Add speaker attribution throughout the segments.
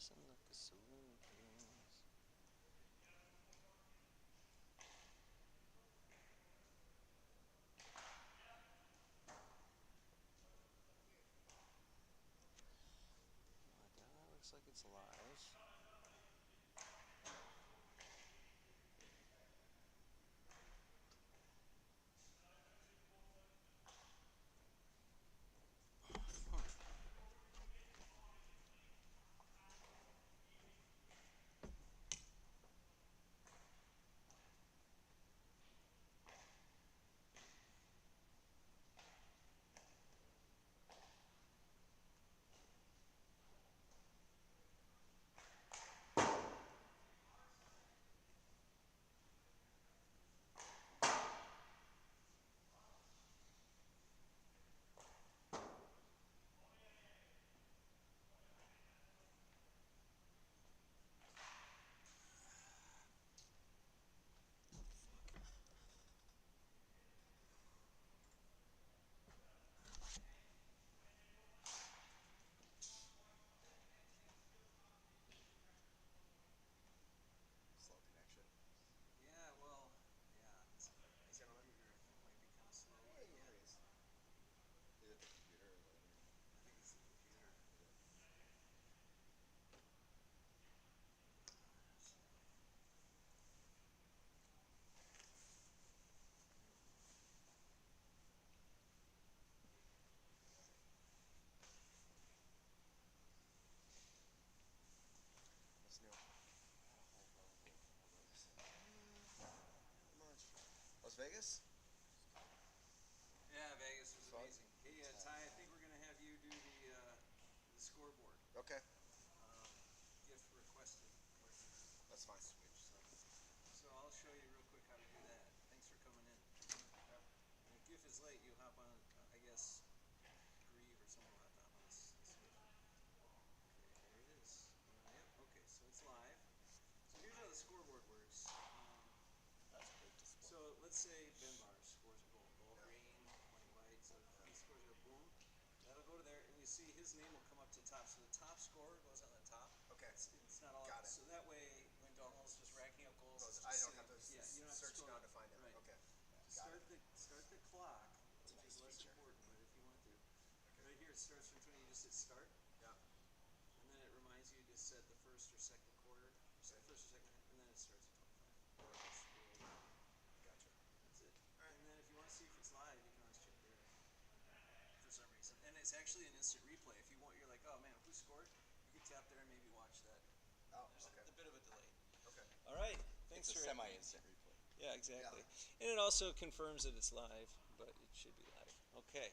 Speaker 1: passing the saloon kings. Oh, that looks like it's live.
Speaker 2: Slow connection.
Speaker 1: Yeah, well, yeah. As a computer, it might be kind of slow.
Speaker 2: Hey, no worries. Is it the computer or the internet?
Speaker 1: I think it's the computer.
Speaker 2: Is it? What's new? Not much. Las Vegas?
Speaker 1: Yeah, Vegas was
Speaker 2: Fun?
Speaker 1: amazing. Hey, Ty, I think we're gonna have you do the scoreboard.
Speaker 2: Okay,
Speaker 1: Gift requested partner
Speaker 2: that's fine.
Speaker 1: switch. So I'll show you real quick how to do that. Thanks for coming in. And if GIF is late, you hop on, I guess, Grieve or someone will have to hop on this switch. Okay, there it is. Yep. Okay, so it's live. So here's how the scoreboard works.
Speaker 2: That's a big display.
Speaker 1: So let's say Benbar scores a goal. Goal
Speaker 2: Yeah.
Speaker 1: green, white, white. So if he scores a boom, that'll go to there, and you see his name will come up to the top. So the top scorer goes on the top.
Speaker 2: Okay.
Speaker 1: It's not all.
Speaker 2: Got it.
Speaker 1: So that way, when Donald's just racking up goals, it's
Speaker 2: I
Speaker 1: just
Speaker 2: don't have to
Speaker 1: sitting- yeah, you don't have to
Speaker 2: search
Speaker 1: scroll
Speaker 2: down to find it.
Speaker 1: Right.
Speaker 2: Okay.
Speaker 1: Just
Speaker 2: Got
Speaker 1: start the clock,
Speaker 2: That's a
Speaker 1: which
Speaker 2: nice
Speaker 1: is less
Speaker 2: feature.
Speaker 1: important, but if you want to,
Speaker 2: Okay.
Speaker 1: right here it starts from 20. You just hit start,
Speaker 2: Yeah.
Speaker 1: and then it reminds you to set the first or second quarter,
Speaker 2: Okay.
Speaker 1: first or second, and then it starts at 25.
Speaker 2: Gotcha.
Speaker 1: That's it.
Speaker 2: All right.
Speaker 1: And then if you want to see if it's live, you can always check there. For some reason, and it's actually an instant replay. If you want, you're like, oh man, who scored? You can tap there and maybe watch that.
Speaker 2: Oh,
Speaker 1: There's
Speaker 2: okay.
Speaker 1: a bit of a delay.
Speaker 2: Okay.
Speaker 1: All right. Thanks
Speaker 2: It's a
Speaker 1: for
Speaker 2: semi-instant replay.
Speaker 1: Yeah, exactly. And it also confirms that it's live, but it should be live. Okay.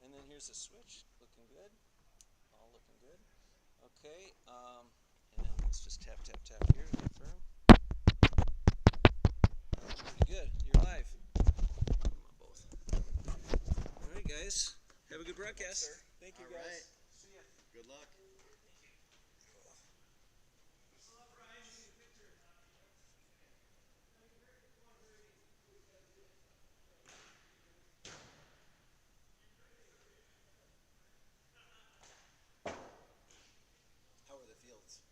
Speaker 1: And then here's the switch. Looking good. All looking good. Okay. And let's just tap, tap, tap here to confirm. Pretty good. You're live. Come on, both. All right, guys. Have a good broadcast.
Speaker 2: Sir.
Speaker 1: Thank you,
Speaker 2: All
Speaker 1: guys.
Speaker 2: right.
Speaker 1: See ya.
Speaker 2: Good luck. How are the fields?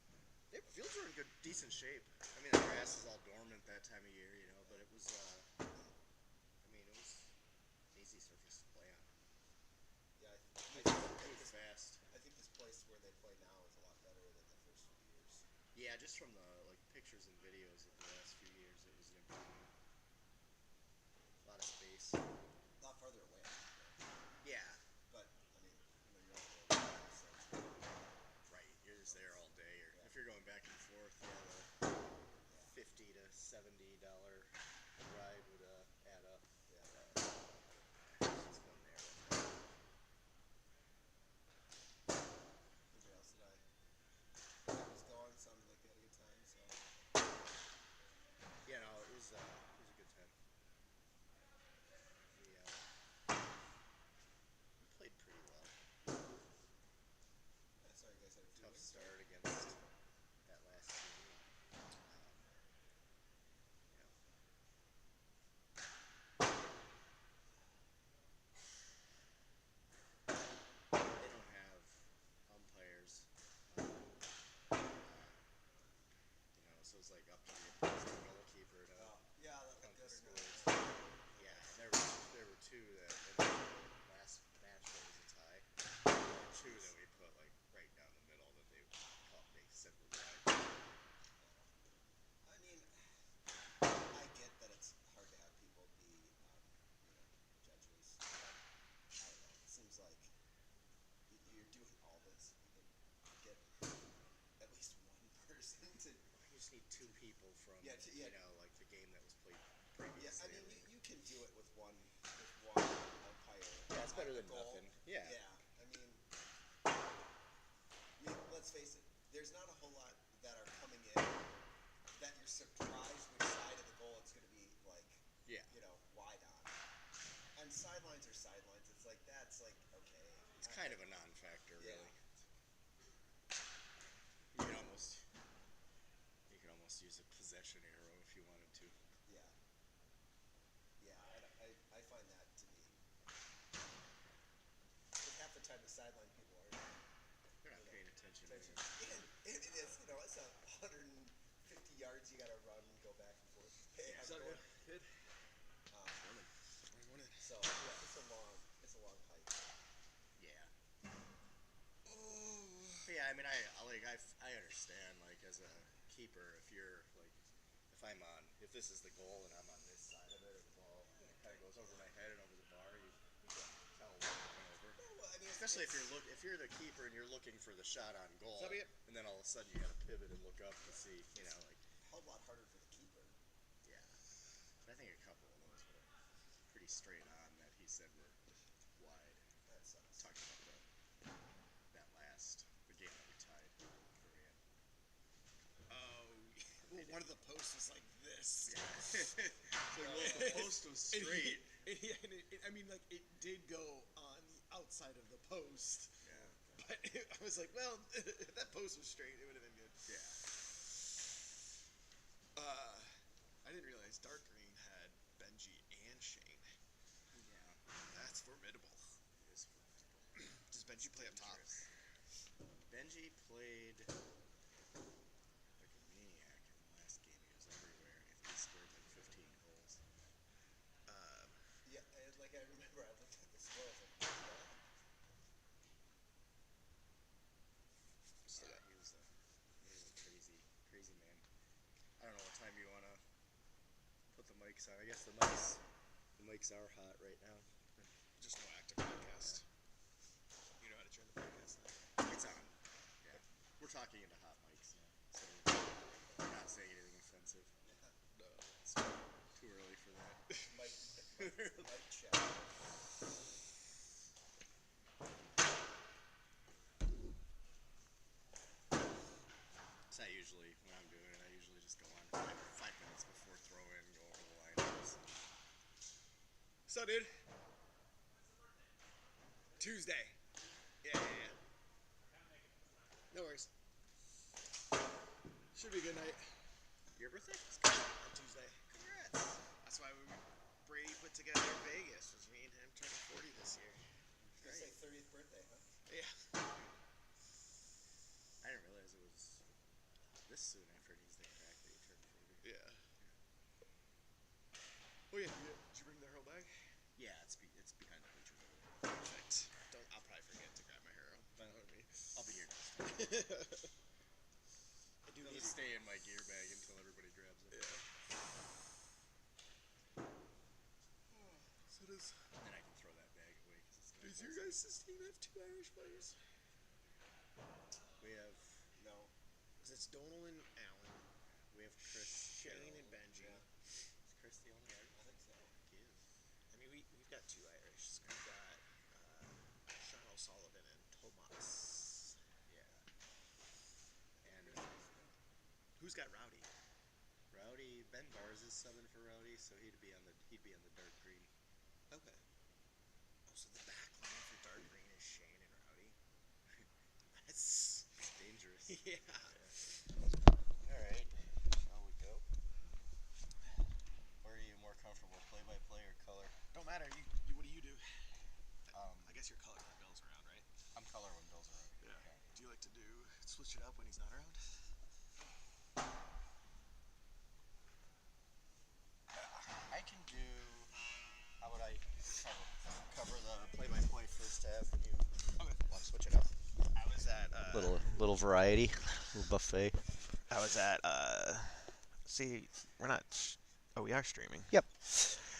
Speaker 3: The fields are in good, decent shape. I mean, the grass is all dormant that time of year, you know, but it was, I mean, it was an easy surface to play on.
Speaker 2: Yeah,
Speaker 3: It was fast.
Speaker 2: I think this place where they play now is a lot better than the first few years.
Speaker 3: Yeah, just from the like pictures and videos of the last few years, it was an improvement. A lot of space.
Speaker 2: A lot farther away.
Speaker 3: Yeah,
Speaker 2: But, I mean, you're up there, so
Speaker 3: right. You're just there all day, or
Speaker 2: Yeah.
Speaker 3: if you're going back and forth,
Speaker 2: Yeah.
Speaker 3: $50 to $70 ride would add up.
Speaker 2: Yeah.
Speaker 3: Just one there.
Speaker 2: Everybody else that I was going sounded like they had a good time, so.
Speaker 3: Yeah, no, it was a good time. We two that in the last match there was a tie. There were two that we put like right down the middle that they said were wide.
Speaker 2: I mean, I get that it's hard to have people be, judges, but I don't know. It seems like you're doing all this. You can get at least one person to.
Speaker 3: You just need two people from
Speaker 2: Yeah.
Speaker 3: like the game that was played
Speaker 2: Yeah,
Speaker 3: previously.
Speaker 2: I mean, you can do it with one umpire.
Speaker 3: Yeah, it's better
Speaker 2: at the
Speaker 3: than
Speaker 2: goal.
Speaker 3: nothing. Yeah.
Speaker 2: Yeah, let's face it. There's not a whole lot that are coming in that you're surprised which side of the goal it's going to be like.
Speaker 3: Yeah.
Speaker 2: Wide on. And sidelines are sidelines. It's like that's like okay.
Speaker 3: It's kind of a non-factor,
Speaker 2: Yeah.
Speaker 3: really. You could almost use a possession arrow if you wanted to.
Speaker 2: Yeah. Yeah, I find that to be. Like half the time the sideline people are.
Speaker 3: They're not paying attention.
Speaker 2: And it is, it's 150 yards you got to run and go back and forth. Hey, how's it going?
Speaker 1: Good.
Speaker 3: Morning.
Speaker 2: So yeah, it's a long hike.
Speaker 3: Yeah. But yeah, I mean, I understand, like, as a keeper, if this is the goal and I'm on this side of it, or the ball, and it kind of goes over my head and over the bar, you can't tell where it's going over.
Speaker 2: Well, I mean,
Speaker 3: Especially if you're the keeper and you're looking for the shot on goal,
Speaker 1: That'd be it.
Speaker 3: and then all of a sudden you got to pivot and look up to see, like,
Speaker 2: a hell lot harder for the keeper.
Speaker 3: yeah. But I think a couple of those were pretty straight on that he said were wide.
Speaker 2: That sucks.
Speaker 3: Talking about the game that we tied very end.
Speaker 1: Oh, one of the posts was like this.
Speaker 3: Yeah. The post was straight.
Speaker 1: I mean, like, it did go on the outside of the post.
Speaker 3: Yeah.
Speaker 1: But I was like, well, if that post was straight, it would have been good.
Speaker 3: Yeah.
Speaker 1: I didn't realize Dark Green had Benji and Shane.
Speaker 3: Yeah.
Speaker 1: That's formidable.
Speaker 3: It is formidable.
Speaker 1: Does Benji play up top?
Speaker 3: Benji played like a maniac in the last game. He was everywhere, and he scored like 15 goals.
Speaker 2: Yeah, I remember I looked at the score. I was like, oh, yeah.
Speaker 3: So yeah, he was a crazy man. I don't know what time you want to put the mics on. I guess the mics are hot right now.
Speaker 1: Just no active podcast. You know how to turn the podcast on.
Speaker 3: It's on. Yeah. We're talking into hot mics now, so we're not saying anything offensive.
Speaker 1: No.
Speaker 3: It's too early for that.
Speaker 2: Mic check.
Speaker 3: So I usually, when I'm doing it, I usually just go on 5 minutes before throw in, go over the lineups.
Speaker 1: So, dude. Tuesday. Yeah. No worries. Should be a good night.
Speaker 3: Your birthday?
Speaker 1: On Tuesday.
Speaker 3: Congrats.
Speaker 1: That's why Brady put together Vegas. Was me and him turning 40 this year.
Speaker 2: You say 30th birthday, huh?
Speaker 1: Yeah.
Speaker 3: I didn't realize it was this soon after Tuesday crack that you turned 40.
Speaker 1: Yeah. Oh yeah. Did you bring the hurl bag?
Speaker 3: Yeah, it's behind the bleachers over there.
Speaker 1: Perfect. I'll probably forget to grab my hurl. Fine with me.
Speaker 3: I'll be here next time.
Speaker 1: I do
Speaker 3: It'll
Speaker 1: need
Speaker 3: just stay in my gear bag until everybody grabs it.
Speaker 1: Yeah. So does
Speaker 3: And then I can throw that bag away because it's gonna.
Speaker 1: your guys' team have 2 Irish players?
Speaker 3: We have
Speaker 2: No.
Speaker 1: Because it's Donal and Allen,
Speaker 3: Chris,
Speaker 1: Shane
Speaker 3: Carroll.
Speaker 1: and Benji.
Speaker 2: Yeah.
Speaker 3: Is Chris the only Irish?
Speaker 2: I think so.
Speaker 3: He is.
Speaker 1: I mean, we've got 2 Irish. We've got Sean O'Sullivan and Tomas.
Speaker 3: Yeah. And
Speaker 1: Who's got Rowdy?
Speaker 3: Rowdy, Ben Bars is subbing for Rowdy, so he'd be on the dark green.
Speaker 1: Okay. Oh, so the back line for Dark Green is Shane and Rowdy. That's
Speaker 3: Dangerous.
Speaker 1: yeah.
Speaker 3: All right. Shall we go? Or are you more comfortable play-by-play or color?
Speaker 1: Don't matter. You what do you do? I guess you're color when Bill's around, right?
Speaker 3: I'm color when Bill's around.
Speaker 1: Yeah.
Speaker 3: Okay.
Speaker 1: Do you like to switch it up when he's not around?
Speaker 3: I can do. How would I cover
Speaker 4: Little variety, little buffet.
Speaker 5: I was at see, we're not. Oh, we are streaming.
Speaker 4: Yep.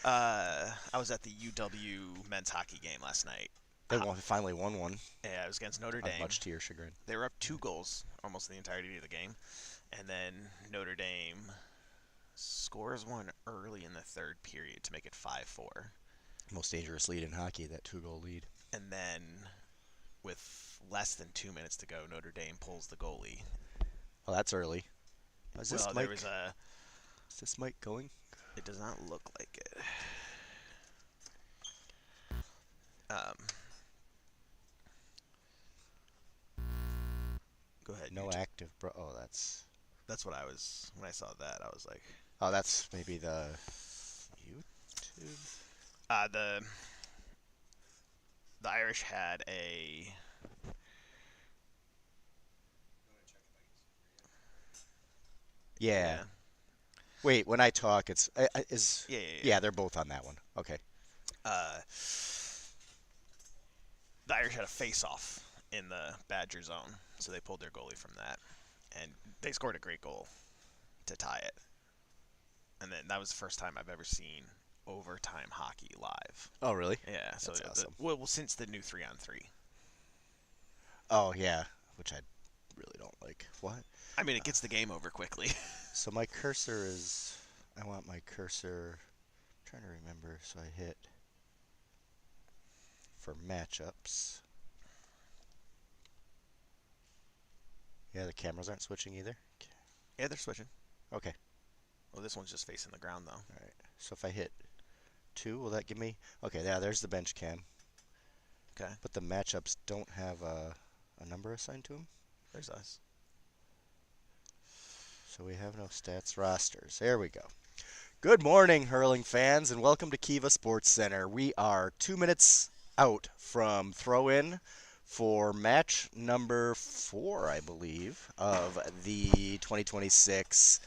Speaker 5: I was at the UW men's hockey game last night.
Speaker 4: They finally won one.
Speaker 5: Yeah, it was against Notre Dame.
Speaker 4: Much to your chagrin.
Speaker 5: They were up 2 goals almost the entirety of the game, and then Notre Dame scores one early in the third period to make it 5-4.
Speaker 4: Most dangerous lead in hockey, that 2-goal lead.
Speaker 5: And then, with less than 2 minutes to go, Notre Dame pulls the goalie.
Speaker 4: Well, that's early. Is this
Speaker 5: Well,
Speaker 4: mic?
Speaker 5: there was a.
Speaker 4: Is this mic going?
Speaker 5: It does not look like it. Go ahead.
Speaker 4: No active, bro. Oh,
Speaker 5: That's what I was when I saw that. I was like,
Speaker 4: oh, that's maybe the YouTube.
Speaker 5: The Irish had a.
Speaker 4: Yeah. Wait, when I talk, it's is.
Speaker 5: Yeah.
Speaker 4: Yeah, they're both on that one. Okay.
Speaker 5: The Irish had a face-off in the Badger zone, so they pulled their goalie from that, and they scored a great goal to tie it. And then that was the first time I've ever seen overtime hockey live.
Speaker 4: Oh, really?
Speaker 5: Yeah, so
Speaker 4: That's awesome.
Speaker 5: Well, since the new 3-on-3.
Speaker 4: Oh, yeah, which I really don't like. What?
Speaker 5: I mean, it gets the game over quickly.
Speaker 4: So my cursor is. I want my cursor. I'm trying to remember. So I hit for matchups. Yeah, the cameras aren't switching either.
Speaker 5: Yeah, they're switching.
Speaker 4: Okay.
Speaker 5: Well, this one's just facing the ground, though.
Speaker 4: All right. So if I hit 2, will that give me? Okay, yeah, there's the bench cam.
Speaker 5: Okay.
Speaker 4: But the matchups don't have a number assigned to them.
Speaker 5: There's us.
Speaker 4: So we have no stats rosters. There we go. Good morning, hurling fans, and welcome to Kiva Sports Center. We are 2 minutes out from throw-in for match number 4, I believe, of the 2026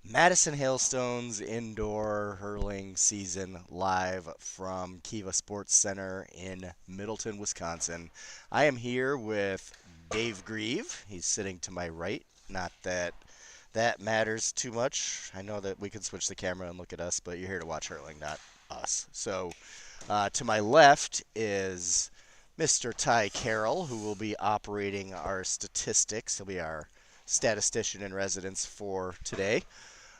Speaker 4: Madison Hailstones indoor hurling season live from Kiva Sports Center in Middleton, Wisconsin. I am here with Dave Grieve. He's sitting to my right. Not that that matters too much. I know that we can switch the camera and look at us, but you're here to watch hurling, not us. So to my left is Mr. Ty Carroll, who will be operating our statistics. He'll be our statistician in residence for today.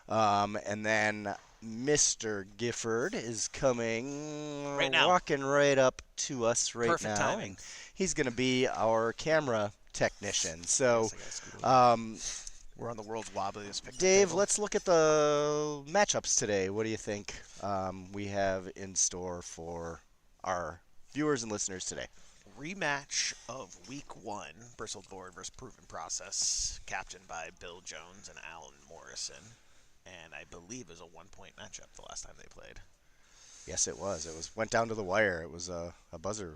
Speaker 4: And then Mr. Gifford is coming
Speaker 5: Right now.
Speaker 4: walking right up to us right
Speaker 5: Perfect
Speaker 4: now.
Speaker 5: timing.
Speaker 4: And he's going to be our camera technician. So,
Speaker 5: Yes, I gotta scoot over. We're on the world's wobbliest picnic
Speaker 4: Dave,
Speaker 5: table.
Speaker 4: let's look at the matchups today. What do you think we have in store for our viewers and listeners today?
Speaker 5: Rematch of Week 1, Bristled Boar versus Proven Process, captained by Bill Jones and Alan Morrison. And I believe it was a 1-point matchup the last time they played.
Speaker 4: Yes, it was. Went down to the wire. It was a buzzer,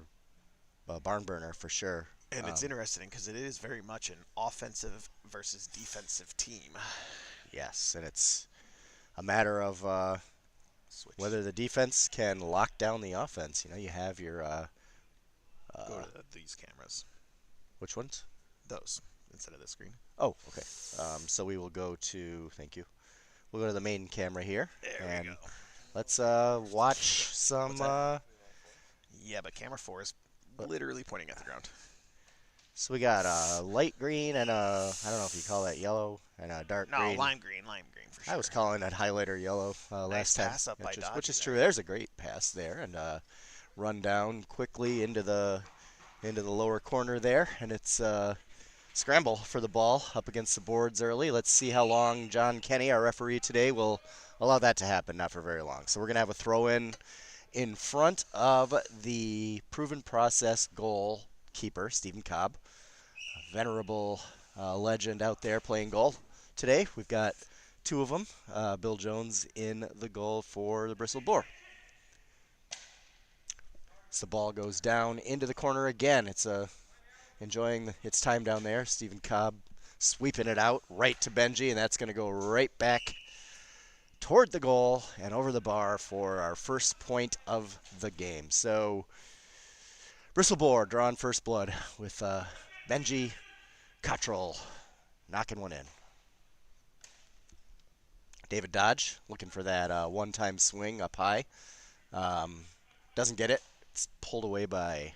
Speaker 4: a barn burner for sure.
Speaker 5: And it's interesting because it is very much an offensive versus defensive team.
Speaker 4: Yes, and it's a matter of
Speaker 5: Switch.
Speaker 4: whether the defense can lock down the offense. You know, you have your
Speaker 5: Go to these cameras.
Speaker 4: which ones?
Speaker 5: Those, instead of this screen.
Speaker 4: Oh, okay. So we will go to. Thank you. We'll go to the main camera here.
Speaker 5: There
Speaker 4: and
Speaker 5: we go.
Speaker 4: Let's watch some.
Speaker 5: Yeah, but camera 4 is literally pointing at the ground.
Speaker 4: So we got a light green and a, I don't know if you call that yellow, and a dark
Speaker 5: No,
Speaker 4: green.
Speaker 5: lime green for sure.
Speaker 4: I was calling that highlighter yellow
Speaker 5: Nice
Speaker 4: last time,
Speaker 5: pass up by
Speaker 4: which
Speaker 5: Dodgy
Speaker 4: is
Speaker 5: there.
Speaker 4: true. There's a great pass there, and run down quickly into the lower corner there, and it's scramble for the ball up against the boards early. Let's see how long John Kenny, our referee today, will allow that to happen. Not for very long. So we're gonna have a throw-in in front of the Proven Process goalkeeper, Stephen Cobb, a venerable legend out there playing goal today. We've got 2 of them. Bill Jones in the goal for the Bristled Boar. So the ball goes down into the corner again. It's enjoying its time down there. Stephen Cobb sweeping it out right to Benji, and that's going to go right back toward the goal and over the bar for our first point of the game. So Bristled Boar drawing first blood with Benji Cottrell knocking one in. David Dodge looking for that one-time swing up high. Um, doesn't get it. It's pulled away by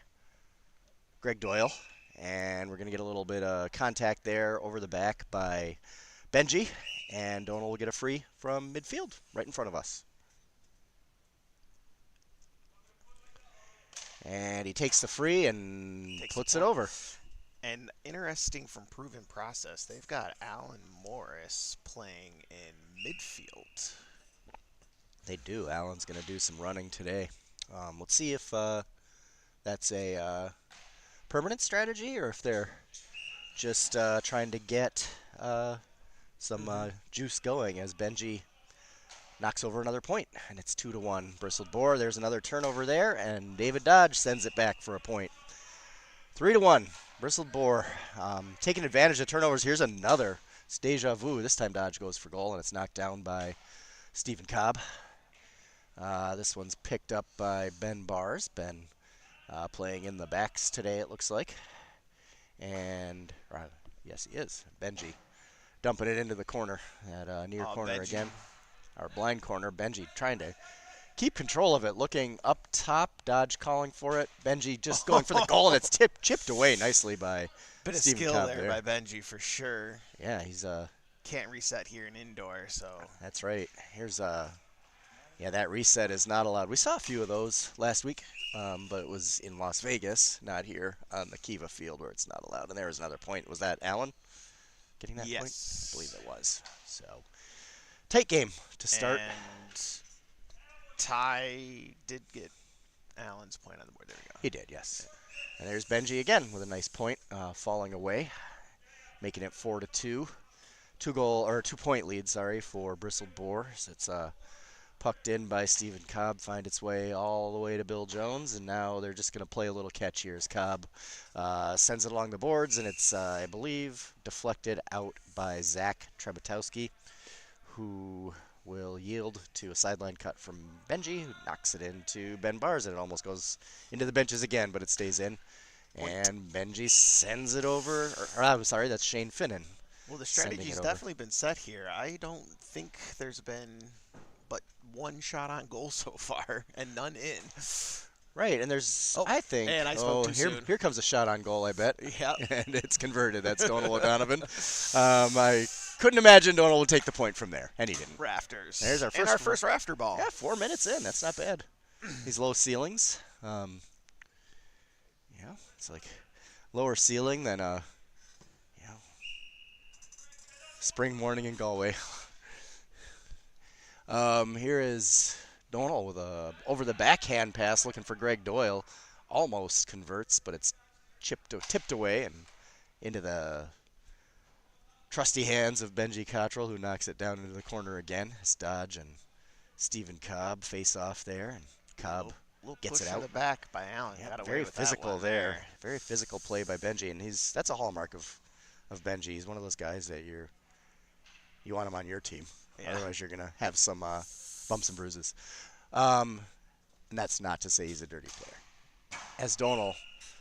Speaker 4: Greg Doyle. And we're going to get a little bit of contact there over the back by Benji. And Donald will get a free from midfield right in front of us. And he takes the free and puts it over.
Speaker 5: And interesting from proven process, they've got Alan Morris playing in midfield.
Speaker 4: They do. Allen's going to do some running today. Let's see if that's a permanent strategy or if they're just trying to get some juice going as Benji knocks over another point, and it's 2-1. Bristled Boar, there's another turnover there, and David Dodge sends it back for a point. 3-1. Bristled Boar taking advantage of turnovers. Here's another. It's deja vu. This time Dodge goes for goal, and it's knocked down by Stephen Cobb. This one's picked up by Ben Bars. Ben playing in the backs today, it looks like. And, yes, he is. Benji dumping it into the corner, that near corner
Speaker 5: Benji.
Speaker 4: again. Our blind corner. Benji trying to keep control of it, looking up top. Dodge calling for it. Benji just going for the goal, and it's chipped away nicely by
Speaker 5: Bit of
Speaker 4: Stephen
Speaker 5: skill
Speaker 4: Cobb
Speaker 5: there by Benji for sure.
Speaker 4: Yeah, he's
Speaker 5: Can't reset here in indoor, so.
Speaker 4: That's right. Here's yeah, that reset is not allowed. We saw a few of those last week, but it was in Las Vegas, not here on the Kiva field where it's not allowed. And there was another point. Was that Allen getting that point?
Speaker 5: Yes.
Speaker 4: I believe it was. So, tight game to start.
Speaker 5: And Ty did get Allen's point on the board. There we go.
Speaker 4: He did, yes. And there's Benji again with a nice point, falling away, making it 4-2. 2-point lead, for Bristled Boar. So it's pucked in by Stephen Cobb, find its way all the way to Bill Jones, and now they're just going to play a little catch here as Cobb sends it along the boards, and it's, I believe, deflected out by Zach Trebetowski, who will yield to a sideline cut from Benji, who knocks it into Ben Bars, and it almost goes into the benches again, but it stays in. And Benji sends it over, I'm sorry, that's Shane Finnan.
Speaker 5: Well, the strategy's definitely been set here. I don't think there's been but one shot on goal so far, and none in.
Speaker 4: Right, and there's, I think,
Speaker 5: and I spoke too soon.
Speaker 4: Here comes a shot on goal, I bet.
Speaker 5: Yep.
Speaker 4: And it's converted. That's Donald O'Donovan. I couldn't imagine Donald would take the point from there, and he didn't.
Speaker 5: Rafters.
Speaker 4: There's our
Speaker 5: first rafter ball.
Speaker 4: Yeah, 4 minutes in. That's not bad. These low ceilings. Yeah, it's like lower ceiling than spring morning in Galway. Here is Donald with a over the backhand pass looking for Greg Doyle. Almost converts, but it's tipped away and into the trusty hands of Benji Cottrell, who knocks it down into the corner again. It's Dodge and Stephen Cobb face off there, and Cobb gets
Speaker 5: push
Speaker 4: it out.
Speaker 5: To the back by Allen.
Speaker 4: Yeah, very physical there. Very physical play by Benji, and that's a hallmark of Benji. He's one of those guys that you want him on your team. Yeah. Otherwise, you're gonna have some bumps and bruises. And that's not to say he's a dirty player. As Donald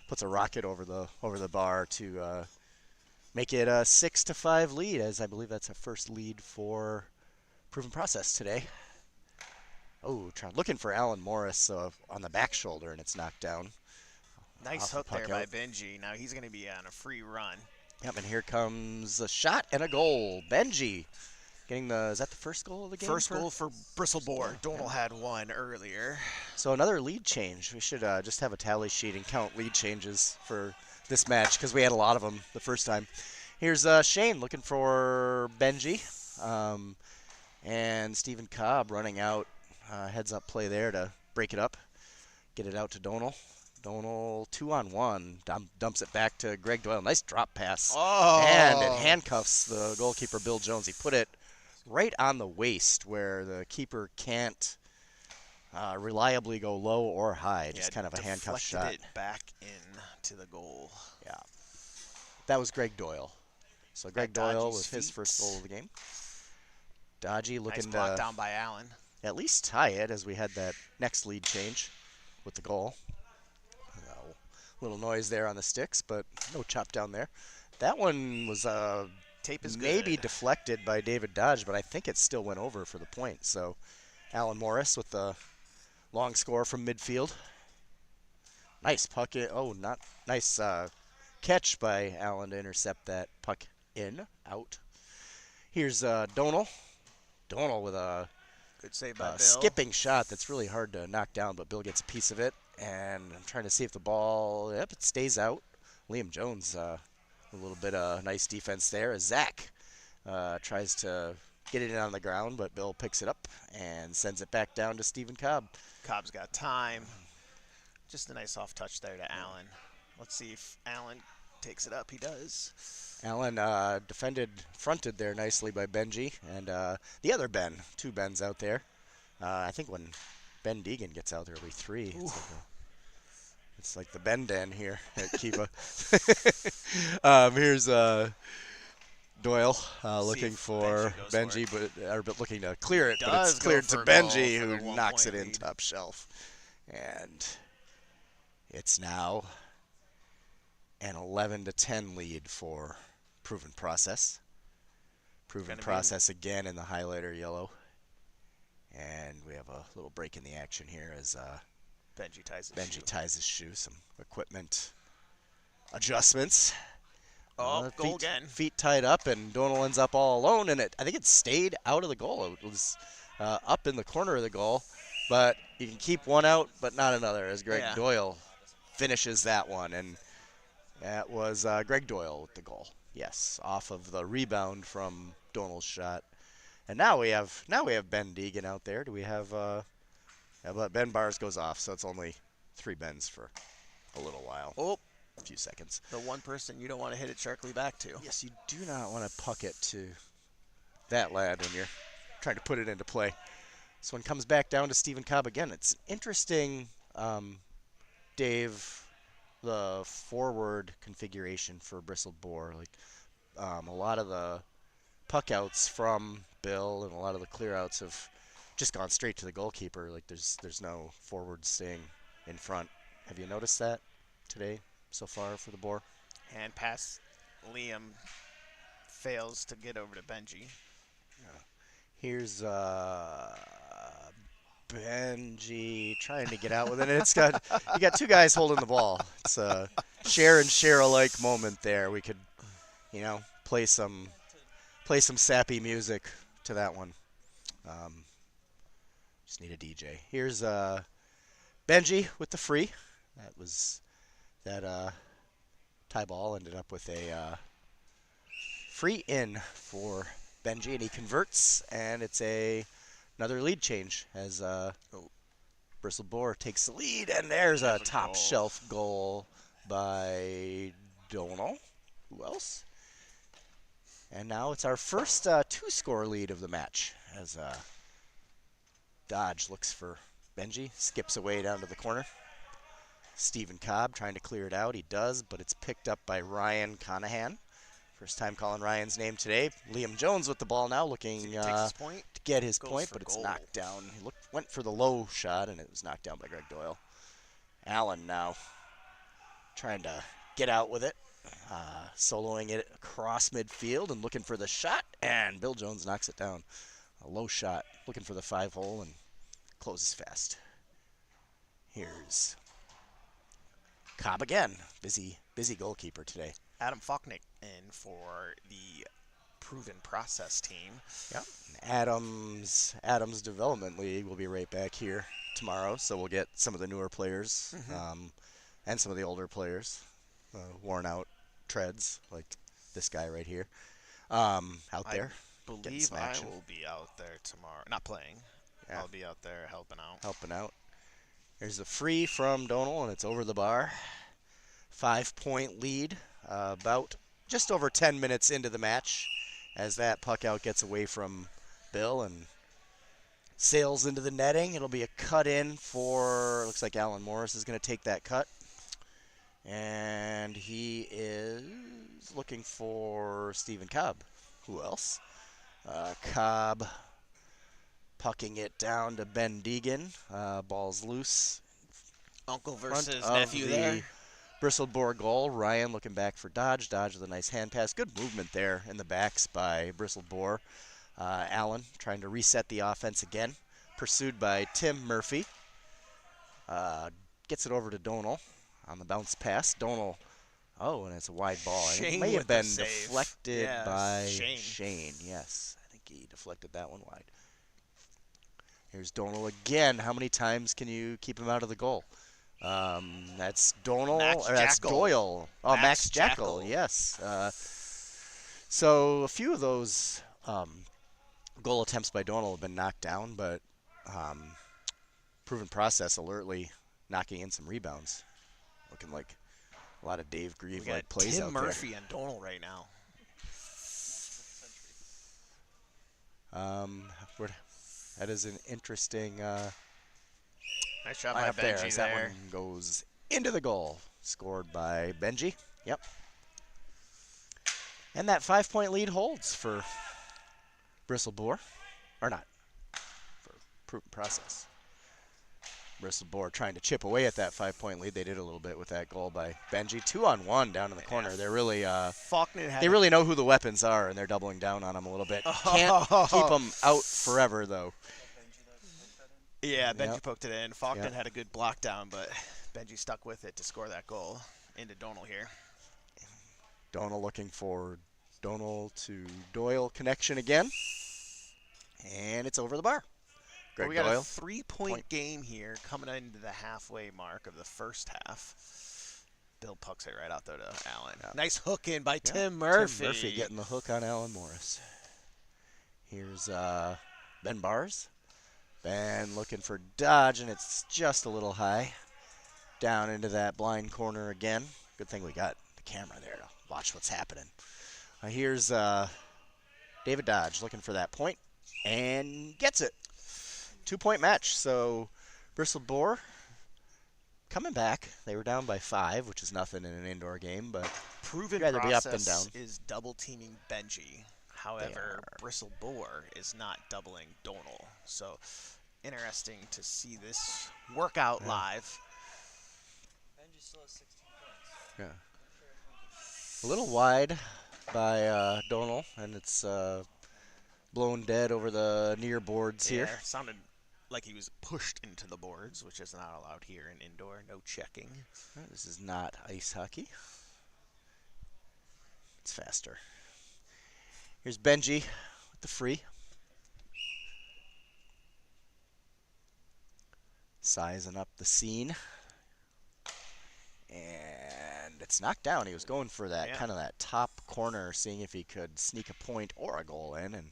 Speaker 4: puts a rocket over the bar to make it a 6-5 lead, as I believe that's a first lead for Proven Process today. Oh, looking for Alan Morris on the back shoulder, and it's knocked down.
Speaker 5: Nice hook there by Benji. Now he's going to be on a free run.
Speaker 4: Yep, and here comes a shot and a goal. Benji getting is that the first goal of the game?
Speaker 5: First goal for Bristled Boar. Donald had one earlier.
Speaker 4: So another lead change. We should just have a tally sheet and count lead changes for this match because we had a lot of them the first time. Here's Shane looking for Benji. And Stephen Cobb running out. Heads up play there to break it up. Get it out to Donald. Donald 2-on-1. Dumps it back to Greg Doyle. Nice drop pass.
Speaker 5: Oh.
Speaker 4: And it handcuffs the goalkeeper, Bill Jones. He put it right on the waist where the keeper can't reliably go low or high. Just kind of a handcuff shot.
Speaker 5: It back in to the goal.
Speaker 4: Yeah. That was Greg Doyle. So Greg Doyle with his first goal of the game. Dodgy looking
Speaker 5: nice block down by Allen.
Speaker 4: At least tie it as we had that next lead change with the goal. Little noise there on the sticks, but no chop down there. That one was
Speaker 5: Tape is
Speaker 4: maybe
Speaker 5: good.
Speaker 4: deflected by David Dodge, but I think it still went over for the point. So Alan Morris with the long score from midfield. Nice puck in. Oh, not nice catch by Allen to intercept that puck in, out. Here's Donal. Donal with
Speaker 5: Good save by
Speaker 4: a
Speaker 5: Bill.
Speaker 4: skipping shot that's really hard to knock down, but Bill gets a piece of it. And I'm trying to see if the ball, yep, it stays out. Liam Jones, a little bit of nice defense there as Zach tries to get it in on the ground, but Bill picks it up and sends it back down to Stephen Cobb.
Speaker 5: Cobb's got time. Just a nice soft touch there to Allen. Let's see if Allen takes it up. He does.
Speaker 4: Allen fronted there nicely by Benji, and the other Ben, two Bens out there. I think when Ben Deegan gets out there, it'll be three. It's like the Ben Den here at Kiva. Here's Doyle looking for Benji, but looking to clear it, but it's cleared to Benji, who knocks it in top shelf. And it's now an 11-10 lead for Proven Process. Proven Process again in the highlighter yellow. And we have a little break in the action here as
Speaker 5: Benji
Speaker 4: ties his shoe. Some equipment adjustments.
Speaker 5: Goal again.
Speaker 4: Feet tied up, and Donal ends up all alone. And I think it stayed out of the goal. It was up in the corner of the goal, but you can keep one out, but not another. As Greg Doyle finishes that one, and that was Greg Doyle with the goal. Yes, off of the rebound from Donal's shot. And now we have Ben Deegan out there. Do we have? But Ben Bars goes off, so it's only 3 Bens for a little while.
Speaker 5: Oh,
Speaker 4: a few seconds.
Speaker 5: The one person you don't want to hit it sharply back to.
Speaker 4: Yes, you do not want to puck it to that lad when you're trying to put it into play. This one comes back down to Stephen Cobb again. It's interesting, Dave, the forward configuration for Bristled Boar. Like a lot of the puck outs from Bill and a lot of the clear outs have just gone straight to the goalkeeper. Like there's no forward staying in front. Have you noticed that today so far for the Boar?
Speaker 5: And pass Liam fails to get over to Benji.
Speaker 4: Here's Benji trying to get out with it. And you got 2 guys holding the ball. It's a share and share alike moment there. We could, play some sappy music to that one. Just need a DJ. Here's Benji with the free. That tie ball ended up with a free in for Benji, and he converts, and it's another lead change as Bristled Boar takes the lead, and there's a top shelf goal by Donal. Who else? And now it's our first 2-score lead of the match as Dodge looks for Benji, skips away down to the corner. Stephen Cobb trying to clear it out. He does, but it's picked up by Ryan Conahan. First time calling Ryan's name today. Liam Jones with the ball now, looking to get his point, but it's knocked down. He went for the low shot, and it was knocked down by Greg Doyle. Allen now trying to get out with it, soloing it across midfield and looking for the shot, and Bill Jones knocks it down. A low shot, looking for the 5-hole, and closes fast. Here's Cobb again. Busy goalkeeper today.
Speaker 5: Adam Faulknick in for the Proven Process team.
Speaker 4: Yep. Adams Development League will be right back here tomorrow, so we'll get some of the newer players and some of the older players, worn out treads like this guy right here, out there.
Speaker 5: I believe I will be out there tomorrow. Not playing. Yeah. I'll be out there helping out.
Speaker 4: There's a free from Donal, and it's over the bar. 5-point lead, about just over 10 minutes into the match, as that puck out gets away from Bill and sails into the netting. It'll be a cut in for, looks like Alan Morris is going to take that cut. And he is looking for Stephen Cobb. Who else? Cobb pucking it down to Ben Deegan. Ball's loose.
Speaker 5: Uncle versus nephew there.
Speaker 4: Bristled Boar goal. Ryan looking back for Dodge. Dodge with a nice hand pass. Good movement there in the backs by Bristled Boar. Allen trying to reset the offense again. Pursued by Tim Murphy. Gets it over to Donal on the bounce pass. Donal, oh, and it's a wide ball. I think it
Speaker 5: Shane
Speaker 4: may have
Speaker 5: with the
Speaker 4: been
Speaker 5: save.
Speaker 4: deflected
Speaker 5: Yeah,
Speaker 4: by
Speaker 5: Shane.
Speaker 4: Yes, I think he deflected that one wide. Here's Donal again. How many times can you keep him out of the goal? That's Donal,
Speaker 5: Max
Speaker 4: or that's
Speaker 5: Jackal.
Speaker 4: Doyle. Oh, Max
Speaker 5: Jackal.
Speaker 4: Jackal, yes. So a few of those goal attempts by Donal have been knocked down, but proven process alertly knocking in some rebounds. Looking like a lot of Dave
Speaker 5: We
Speaker 4: Grieve
Speaker 5: got
Speaker 4: like plays
Speaker 5: Tim
Speaker 4: out
Speaker 5: Murphy and Donal right now.
Speaker 4: there. That is an interesting
Speaker 5: Nice shot by
Speaker 4: lineup there.
Speaker 5: Benji
Speaker 4: As that
Speaker 5: there.
Speaker 4: one goes into the goal, scored by Benji. Yep. And that 5-point lead holds for Bristled Boar, or not, for proven process. Bristled Boar trying to chip away at that 5-point lead. They did a little bit with that goal by Benji. 2-on-1 down in the corner. They're really
Speaker 5: Faulkner had
Speaker 4: they really know who the weapons are, and they're doubling down on them a little bit. Can't keep them out forever though.
Speaker 5: Yeah, Benji
Speaker 4: Yep.
Speaker 5: poked it in. Faulkner
Speaker 4: Yep.
Speaker 5: had a good block down, but Benji stuck with it to score that goal into Donal here.
Speaker 4: Donal looking for Donal to Doyle connection again, and it's over the bar.
Speaker 5: Well,
Speaker 4: Greg
Speaker 5: we got
Speaker 4: Doyle.
Speaker 5: a 3-point game here coming into the halfway mark of the first half. Bill pucks it right out there to Allen.
Speaker 4: Yeah.
Speaker 5: Nice hook in by
Speaker 4: Yeah,
Speaker 5: Tim Murphy.
Speaker 4: Tim Murphy getting the hook on Alan Morris. Here's Ben Bars. Ben looking for Dodge, and it's just a little high. Down into that blind corner again. Good thing we got the camera there to watch what's happening. Here's David Dodge looking for that point, and gets it. 2-point match. So Bristled Boar coming back. They were down by 5, which is nothing in an indoor game, but
Speaker 5: Proven
Speaker 4: rather be up
Speaker 5: process
Speaker 4: than down.
Speaker 5: is double teaming Benji. However, Bristled Boar is not doubling Donal. So interesting to see this work out live.
Speaker 6: Benji still has 16 points.
Speaker 4: Yeah. A little wide by Donal, and it's blown dead over the near boards here.
Speaker 5: Yeah, sounded like he was pushed into the boards, which is not allowed here in indoor. No checking.
Speaker 4: This is not ice hockey. It's faster. Here's Benji with the free. Sizing up the scene. And it's knocked down. He was going for that kind of that top corner, seeing if he could sneak a point or a goal in, and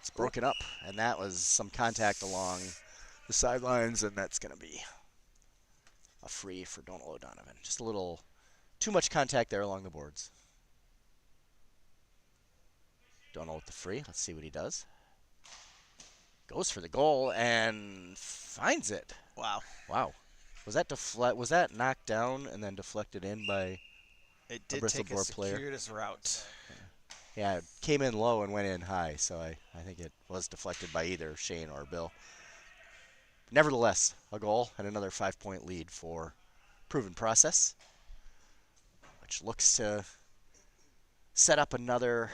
Speaker 4: it's broken up. And that was some contact along the sidelines, and that's going to be a free for Donal O'Donovan. Just a little too much contact there along the boards. Donal with the free. Let's see what he does. Goes for the goal and finds it.
Speaker 5: Wow.
Speaker 4: Wow. Was that knocked down and then deflected in by
Speaker 5: It did
Speaker 4: Bristled
Speaker 5: take a
Speaker 4: Boar player?
Speaker 5: circuitous route.
Speaker 4: Yeah, it came in low and went in high, so I think it was deflected by either Shane or Bill. Nevertheless, a goal and another 5-point lead for Proven Process, which looks to set up another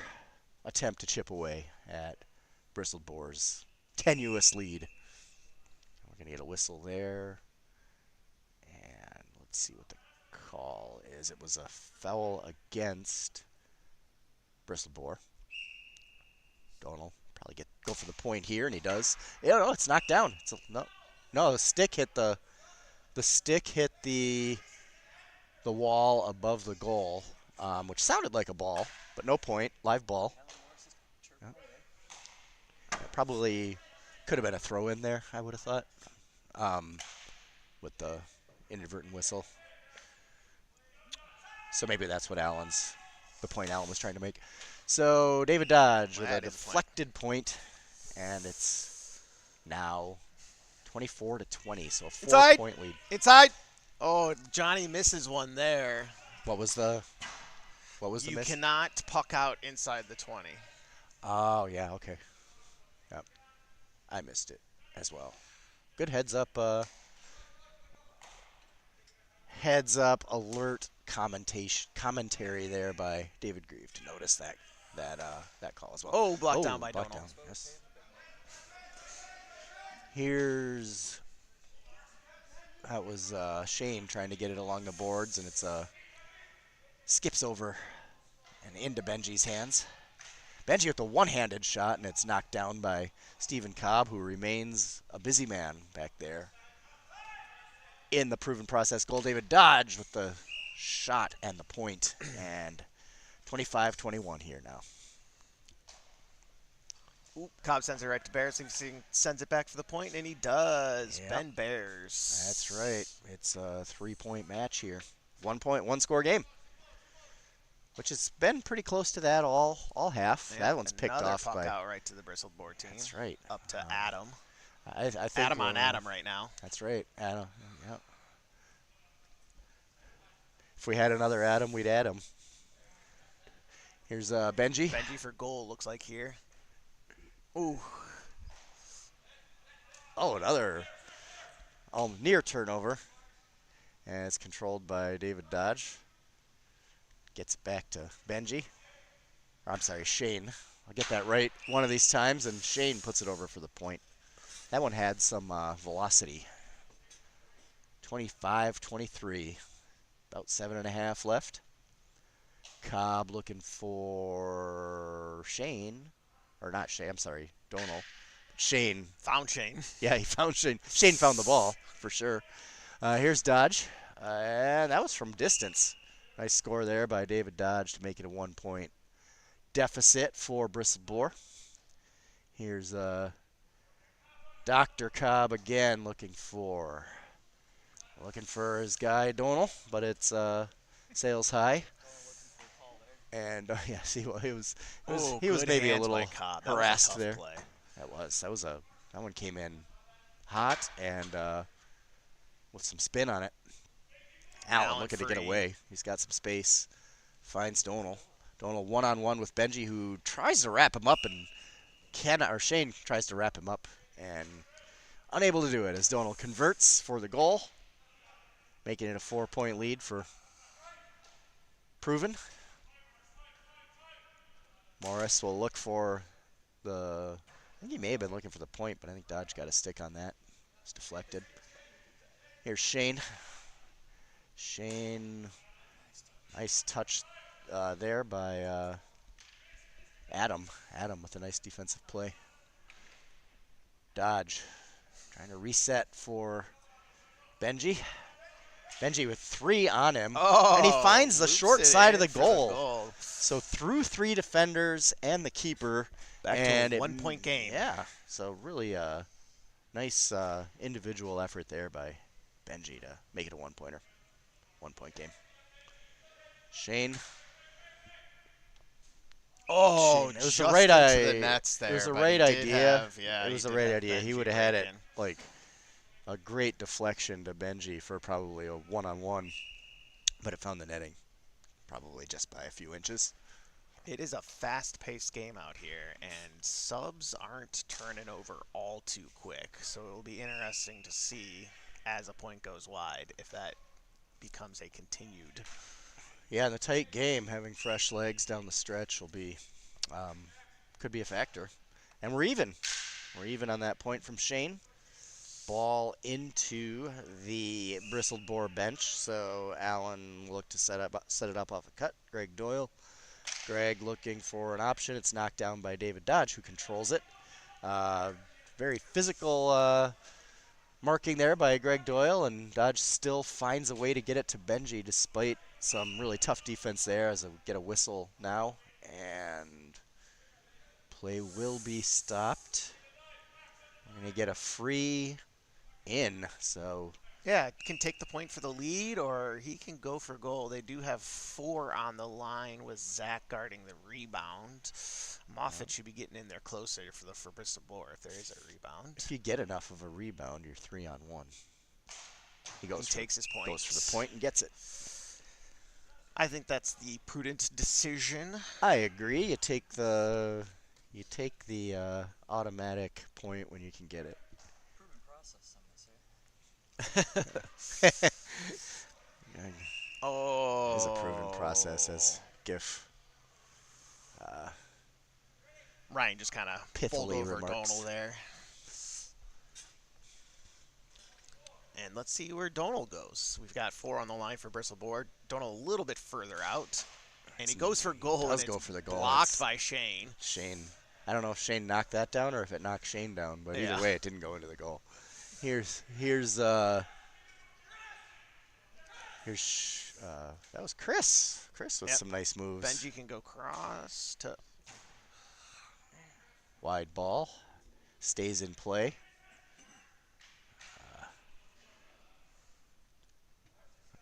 Speaker 4: attempt to chip away at Bristled Boar's tenuous lead. We're going to get a whistle there. And let's see what the call is. It was a foul against Bristled Boar. Donal probably go for the point here, and he does. Yeah, no, it's knocked down. No, the stick hit the wall above the goal, which sounded like a ball, but no point. Live ball. Yeah. Probably could have been a throw in there, I would have thought, with the inadvertent whistle. So maybe that's what the point Allen was trying to make. So David Dodge with a deflected point, and it's now 24-20, so a 4-point lead.
Speaker 5: Inside. Oh, Johnny misses one there.
Speaker 4: What was the miss?
Speaker 5: You cannot puck out inside the 20.
Speaker 4: Oh, yeah, okay. Yep. I missed it as well. Good heads up Heads up, alert commentary there by David Grieve to notice that call as well.
Speaker 5: Oh, blocked down by
Speaker 4: blocked
Speaker 5: Donald.
Speaker 4: down. Yes. Here's that was Shane trying to get it along the boards, and it's skips over and into Benji's hands. Benji with the one-handed shot, and it's knocked down by Stephen Cobb, who remains a busy man back there in the proven process goal. David Dodge with the shot and the point, and 25-21 here now.
Speaker 5: Oop, Cobb sends it right to Bears. Sends it back for the point, and he does.
Speaker 4: Yep.
Speaker 5: Ben Bears.
Speaker 4: That's right. It's a 3-point match here. 1 point, 1 score game. Which has been pretty close to that all half.
Speaker 5: Yeah,
Speaker 4: that one's picked
Speaker 5: another
Speaker 4: off
Speaker 5: puck
Speaker 4: by.
Speaker 5: out right to the Bristled Boar team.
Speaker 4: That's right.
Speaker 5: Up to Adam.
Speaker 4: I think
Speaker 5: Adam on Adam right now.
Speaker 4: That's right. Adam. Yep. If we had another Adam, we'd add him. Here's Benji.
Speaker 5: Benji for goal, looks like here. Ooh.
Speaker 4: Oh, another near turnover. And it's controlled by David Dodge. Gets it back to Benji. Or, I'm sorry, Shane. I'll get that right one of these times, and Shane puts it over for the point. That one had some velocity. 25-23. About 7.5 left. Cobb looking for Shane. Or not Shane, I'm sorry, Donal. Shane.
Speaker 5: Found Shane.
Speaker 4: Yeah, he found Shane. Shane found the ball, for sure. Here's Dodge. And that was from distance. Nice score there by David Dodge to make it a 1-point deficit for Bristled Boar. Here's Dr. Cobb again looking for his guy Donal, but it's sails high. And yeah, see, well, he was maybe a little harassed there.
Speaker 5: Play.
Speaker 4: That one came in hot and with some spin on it. Allen looking to get away. He's got some space. Finds Donal. Donal one-on-one with Benji, who tries to wrap him up and Shane tries to wrap him up and unable to do it as Donal converts for the goal, making it a 4-point lead for Proven. Morris will look for I think he may have been looking for the point, but I think Dodge got a stick on that. It's deflected. Here's Shane. Shane, nice touch there by Adam. Adam with a nice defensive play. Dodge trying to reset for Benji. Benji with 3 on him.
Speaker 5: Oh,
Speaker 4: and he finds the short side of the goal.
Speaker 5: goal.
Speaker 4: So through 3 defenders and the keeper.
Speaker 5: Back
Speaker 4: and
Speaker 5: to a 1-point game.
Speaker 4: Yeah. So really nice individual effort there by Benji to make it a 1-pointer. 1-point game. Shane.
Speaker 5: Oh,
Speaker 4: Shane. It was
Speaker 5: just
Speaker 4: the right
Speaker 5: into the nets there.
Speaker 4: It was the
Speaker 5: but
Speaker 4: right
Speaker 5: he did
Speaker 4: idea.
Speaker 5: have- yeah,
Speaker 4: it
Speaker 5: he
Speaker 4: was the
Speaker 5: did
Speaker 4: right
Speaker 5: have
Speaker 4: idea. He
Speaker 5: Benji
Speaker 4: would have had it
Speaker 5: breaking.
Speaker 4: like a great deflection to Benji for probably a 1-on-1, but it found the netting probably just by a few inches.
Speaker 5: It is a fast-paced game out here, and subs aren't turning over all too quick. So it'll be interesting to see as a point goes wide if that becomes a continued.
Speaker 4: Yeah, in the tight game, having fresh legs down the stretch will be could be a factor. And we're even. We're even on that point from Shane. Ball into the Bristled Boar bench. So Allen will look to set it up off a cut. Greg Doyle. Greg looking for an option. It's knocked down by David Dodge, who controls it. Very physical marking there by Greg Doyle, and Dodge still finds a way to get it to Benji despite some really tough defense there as we get a whistle now. And play will be stopped. We're going to get a free in, so
Speaker 5: Yeah, can take the point for the lead, or he can go for goal. They do have 4 on the line with Zach guarding the rebound. Moffat should be getting in there closer for Bristol Boar if there is a rebound.
Speaker 4: if you get enough of a rebound, you're 3-on-1. He
Speaker 5: Takes his point.
Speaker 4: goes for the point and gets it.
Speaker 5: I think that's the prudent decision.
Speaker 4: I agree. You take the automatic point when you can get it.
Speaker 6: Proven process, some would say.
Speaker 4: process, as GIF
Speaker 5: Ryan just kind of bowled
Speaker 4: pithily
Speaker 5: over
Speaker 4: remarks.
Speaker 5: Donal there. And let's see where Donal goes. We've got 4 on the line for Bristled Boar. Donal a little bit further out. And he goes for goal,
Speaker 4: does
Speaker 5: and
Speaker 4: go
Speaker 5: it's
Speaker 4: for the goal.
Speaker 5: blocked
Speaker 4: It's
Speaker 5: by Shane.
Speaker 4: Shane. I don't know if Shane knocked that down or if it knocked Shane down, but either
Speaker 5: Yeah.
Speaker 4: way, it didn't go into the goal. Here's that was Chris. Chris with
Speaker 5: Yep.
Speaker 4: some nice moves.
Speaker 5: Benji can go cross to
Speaker 4: Wide ball, stays in play.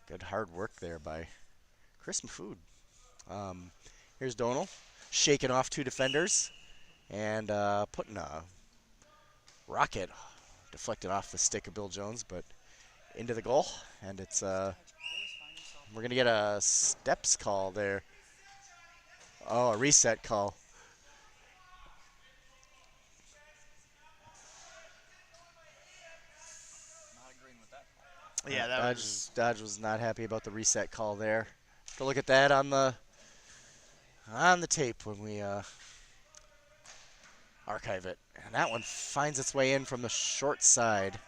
Speaker 4: Good hard work there by Chris Mafood. Here's Donal, shaking off 2 defenders and putting a rocket deflected off the stick of Bill Jones, but into the goal. And it's we're gonna get a steps call there. Oh, a reset call.
Speaker 6: Not agreeing with that.
Speaker 5: Yeah, that was
Speaker 4: Dodge was not happy about the reset call there. To look at that on the tape when we archive it. And that one finds its way in from the short side.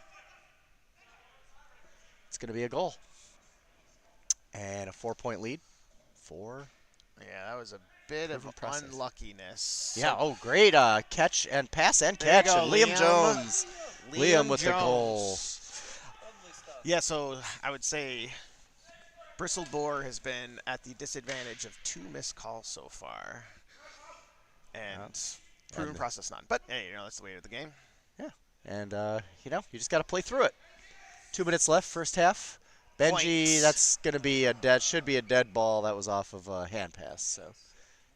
Speaker 4: It's going to be a goal. And a 4-point lead for.
Speaker 5: yeah, that was a bit of
Speaker 4: Proven process.
Speaker 5: unluckiness.
Speaker 4: Yeah,
Speaker 5: So,
Speaker 4: great catch and pass and
Speaker 5: there you
Speaker 4: catch.
Speaker 5: go,
Speaker 4: And Liam
Speaker 5: Liam.
Speaker 4: Jones. Liam with the goal.
Speaker 6: Lovely stuff.
Speaker 5: Yeah, so I would say Bristled Boar has been at the disadvantage of 2 missed calls so far. And proven
Speaker 4: and-
Speaker 5: process none. But hey, that's the way of the game.
Speaker 4: And, you just got to play through it. 2 minutes left, first half. Benji,
Speaker 5: Points.
Speaker 4: that's going to be should be a dead ball. That was off of a hand pass. So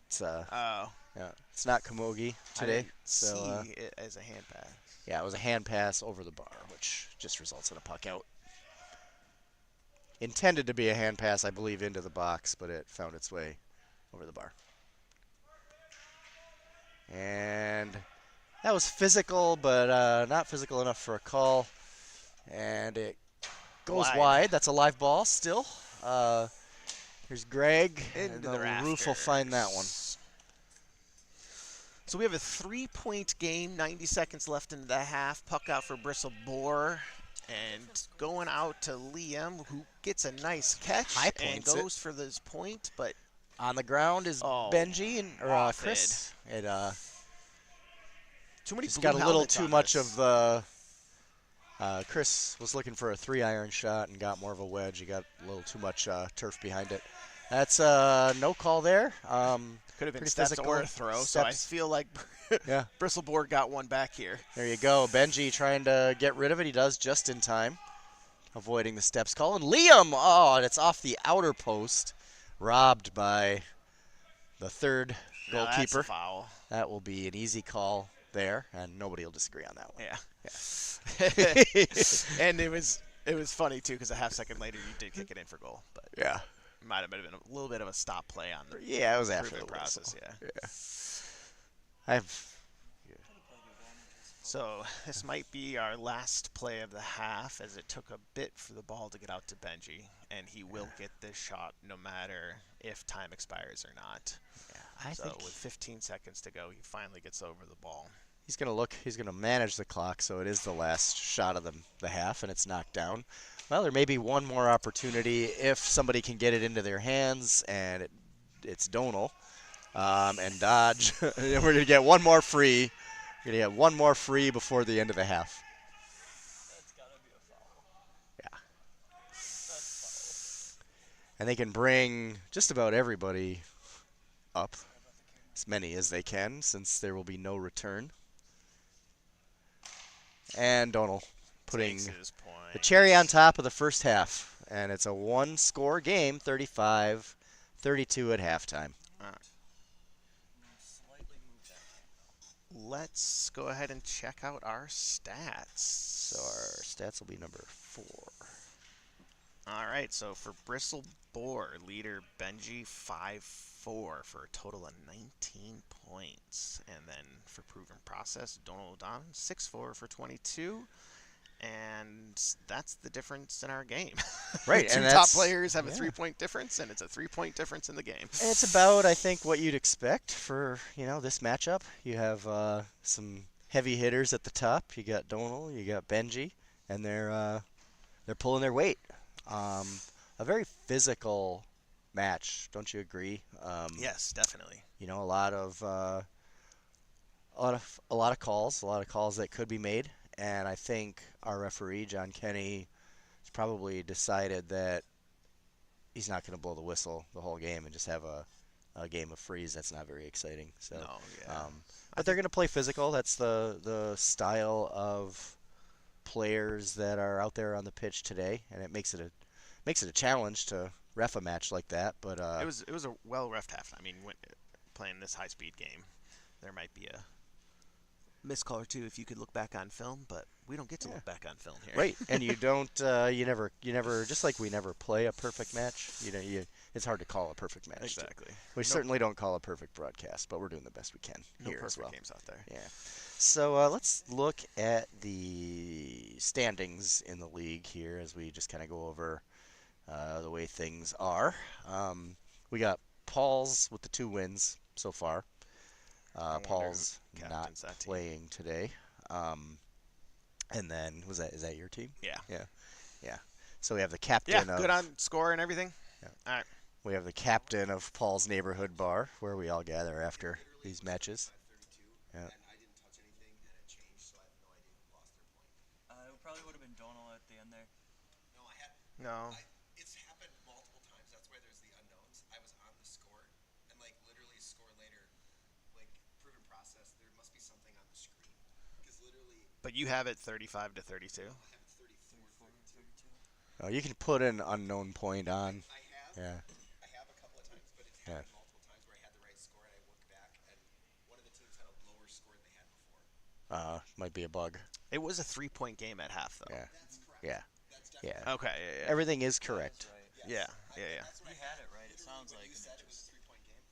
Speaker 4: it's
Speaker 5: Oh,
Speaker 4: yeah, it's not Kamogi
Speaker 5: I
Speaker 4: today.
Speaker 5: didn't
Speaker 4: So
Speaker 5: see it as a hand pass.
Speaker 4: yeah, it was a hand pass over the bar, which just results in a puck out. Intended to be a hand pass, I believe, into the box, but it found its way over the bar. And that was physical, but not physical enough for a call. And it goes wide. That's a live ball still. Here's Greg.
Speaker 5: Into
Speaker 4: and
Speaker 5: the
Speaker 4: roof will find that one.
Speaker 5: rafters. So we have a 3-point game, 90 seconds left into the half. Puck out for Bristled Boar. And going out to Liam, who gets a nice catch
Speaker 4: High
Speaker 5: and
Speaker 4: points it.
Speaker 5: goes for this point, but
Speaker 4: On the ground is
Speaker 5: Oh,
Speaker 4: Benji or
Speaker 5: off
Speaker 4: Chris. It
Speaker 5: too many
Speaker 4: just
Speaker 5: blue
Speaker 4: got a little
Speaker 5: helmets
Speaker 4: too
Speaker 5: on
Speaker 4: much
Speaker 5: this.
Speaker 4: of the. Chris was looking for a 3-iron shot and got more of a wedge. He got a little too much turf behind it. That's no call there.
Speaker 5: Could have been
Speaker 4: pretty
Speaker 5: steps
Speaker 4: physical.
Speaker 5: or a throw, so I
Speaker 4: Steps.
Speaker 5: feel like
Speaker 4: Yeah.
Speaker 5: Bristled Boar got one back here.
Speaker 4: There you go. Benji trying to get rid of it. He does just in time, avoiding the steps call. And Liam, and it's off the outer post, robbed by the third
Speaker 5: Now that's a
Speaker 4: goalkeeper.
Speaker 5: foul.
Speaker 4: That will be an easy call there, and nobody will disagree on that one.
Speaker 5: Yeah. And it was funny too because a half second later you did kick it in for goal, but
Speaker 4: Yeah.
Speaker 5: it might have been a little bit of a stop play on the
Speaker 4: Yeah, it was after
Speaker 5: proven
Speaker 4: the
Speaker 5: process.
Speaker 4: whistle.
Speaker 5: Yeah.
Speaker 4: I've
Speaker 5: So this might be our last play of the half, as it took a bit for the ball to get out to Benji, and he will get this shot no matter if time expires or not.
Speaker 4: I
Speaker 5: So
Speaker 4: think
Speaker 5: with 15 seconds to go, he finally gets over the ball.
Speaker 4: he's gonna manage the clock, so it is the last shot of the half, and it's knocked down. Well, there may be one more opportunity if somebody can get it into their hands, and it's Donal and Dodge. We're gonna get one more free. We're gonna get one more free before the end of the half.
Speaker 6: That's gotta be a foul.
Speaker 4: Yeah.
Speaker 6: That's
Speaker 4: And they can bring just about everybody up, as many as they can, since there will be no return. And Donal putting
Speaker 5: Takes his point.
Speaker 4: the cherry on top of the first half. And it's a one-score game, 35-32 at halftime.
Speaker 6: slightly moved that.
Speaker 5: Let's go ahead and check out our stats.
Speaker 4: So our stats will be number 4.
Speaker 5: All right, so for Bristled Boar, leader Benji 5-4 for a total of 19 points. And then for Proven Process, Donald O'Donnell 6-4 for 22. and that's the difference in our game.
Speaker 4: Right,
Speaker 5: Two
Speaker 4: and
Speaker 5: top
Speaker 4: that's
Speaker 5: players have a
Speaker 4: yeah.
Speaker 5: 3-point difference, and it's a 3-point difference in the game.
Speaker 4: And it's about, I think, what you'd expect for this matchup. You have some heavy hitters at the top. You got Donal, you got Benji, and they're pulling their weight. Um, a very physical match, don't you agree?
Speaker 5: Yes, definitely.
Speaker 4: A lot of a lot of calls that could be made, and I think our referee John Kenny has probably decided that he's not going to blow the whistle the whole game and just have a game of freeze. That's not very exciting. So,
Speaker 5: No, yeah. I
Speaker 4: but they're
Speaker 5: think
Speaker 4: going to play physical. That's the style of players that are out there on the pitch today, and it makes it a challenge to ref a match like that. But
Speaker 5: it was a well ref half. I mean, when playing this high speed game, there might be a miscall or two if you could look back on film, but we don't get to
Speaker 4: yeah.
Speaker 5: look back on film here.
Speaker 4: Right, and you don't, you never, just like we never play a perfect match. It's hard to call a perfect match.
Speaker 5: Exactly.
Speaker 4: We certainly don't call a perfect broadcast, but we're doing the best we can
Speaker 5: No
Speaker 4: here as
Speaker 5: perfect
Speaker 4: well.
Speaker 5: games out there.
Speaker 4: Yeah. So let's look at the standings in the league here as we just kind of go over the way things are. We got Paul's with the 2 wins so far.
Speaker 5: wonder
Speaker 4: Paul's
Speaker 5: who
Speaker 4: not
Speaker 5: captains that team.
Speaker 4: playing today. And then is that your team?
Speaker 5: Yeah.
Speaker 4: Yeah. So we have the captain
Speaker 5: Yeah,
Speaker 4: of
Speaker 5: good on score and everything.
Speaker 4: Yeah.
Speaker 5: All right.
Speaker 4: we have the captain of Paul's neighborhood bar where we all gather after these matches.
Speaker 2: 32,
Speaker 4: Yeah.
Speaker 2: and I didn't touch anything, and it changed, so I have no idea who lost their point.
Speaker 6: It probably would have been Donal at the end there.
Speaker 2: No, I had.
Speaker 5: No.
Speaker 2: It's happened multiple times. That's why there's the unknowns. I was on the score, and literally score later, proven process. There must be something on the screen, because literally,
Speaker 5: But you have it 35 to 32.
Speaker 2: I have it 34, 32.
Speaker 6: 32.
Speaker 4: Oh, you can put an unknown point on.
Speaker 2: I have.
Speaker 4: Yeah.
Speaker 2: I have a couple of times, but it's
Speaker 4: Yeah.
Speaker 2: happened multiple times where I had the right score and I look back and one of the teams had a lower score than they had before.
Speaker 4: Might be a bug.
Speaker 5: It was a 3-point game at half, though.
Speaker 4: Yeah.
Speaker 2: That's correct.
Speaker 4: Yeah.
Speaker 2: That's
Speaker 4: Yeah.
Speaker 2: definitely
Speaker 5: Okay, yeah.
Speaker 4: Everything is correct.
Speaker 6: That is right.
Speaker 2: Yes.
Speaker 5: Yeah.
Speaker 2: That's what
Speaker 6: You
Speaker 2: I
Speaker 6: had it right. It
Speaker 2: literally
Speaker 6: sounds
Speaker 2: when
Speaker 6: like
Speaker 2: you
Speaker 6: and
Speaker 2: said
Speaker 6: it
Speaker 2: it was
Speaker 6: just
Speaker 2: a 3-point game.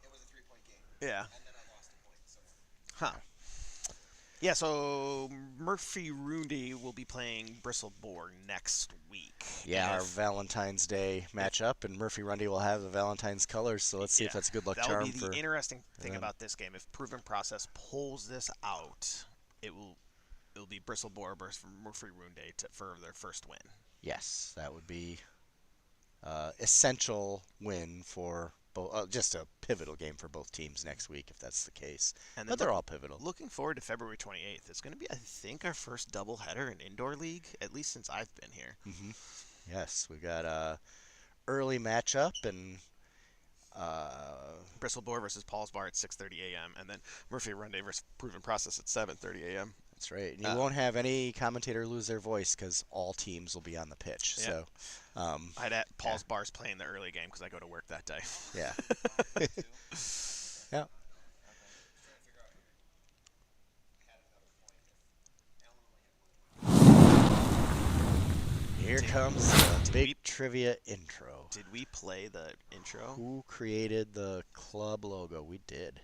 Speaker 2: It was a 3-point game,
Speaker 5: Yeah.
Speaker 2: and then I lost a point somewhere.
Speaker 5: Huh. Yeah, so Murphy Rundy will be playing Bristled Boar next week.
Speaker 4: Yeah,
Speaker 5: And
Speaker 4: our
Speaker 5: if-
Speaker 4: Valentine's Day matchup, and Murphy Rundy will have the Valentine's colors. So let's see if
Speaker 5: yeah,
Speaker 4: that's a good luck
Speaker 5: that'll
Speaker 4: charm
Speaker 5: be the
Speaker 4: for.
Speaker 5: interesting thing
Speaker 4: them.
Speaker 5: about this game. If Proven Process pulls this out, it'll be Bristled Boar versus Murphy Rundy for their first win.
Speaker 4: Yes, that would be essential win for both. Just a pivotal game for both teams next week, if that's the case.
Speaker 5: And
Speaker 4: But
Speaker 5: then
Speaker 4: they're all pivotal.
Speaker 5: looking forward to February 28th. It's going to be, I think, our first doubleheader in indoor league, at least since I've been here.
Speaker 4: Yes, we've got a early matchup, and
Speaker 5: Bristled Boar versus Paul's Bar at 6:30 a.m. and then Murphy Rundy versus Proven Process at 7:30 a.m.
Speaker 4: that's right. And you won't have any commentator lose their voice because all teams will be on the pitch.
Speaker 5: Yeah.
Speaker 4: So,
Speaker 5: I'd at Paul's Bar's playing the early game because I go to work that day.
Speaker 4: yeah.
Speaker 6: Two?
Speaker 4: Yeah.
Speaker 6: Okay.
Speaker 2: Trying to figure out here. I had another point. Alan only had 1 point.
Speaker 4: Here
Speaker 5: Did-
Speaker 4: comes the
Speaker 5: did
Speaker 4: big
Speaker 5: we-
Speaker 4: trivia intro.
Speaker 5: Did we play the intro?
Speaker 4: Who created the club logo? We did.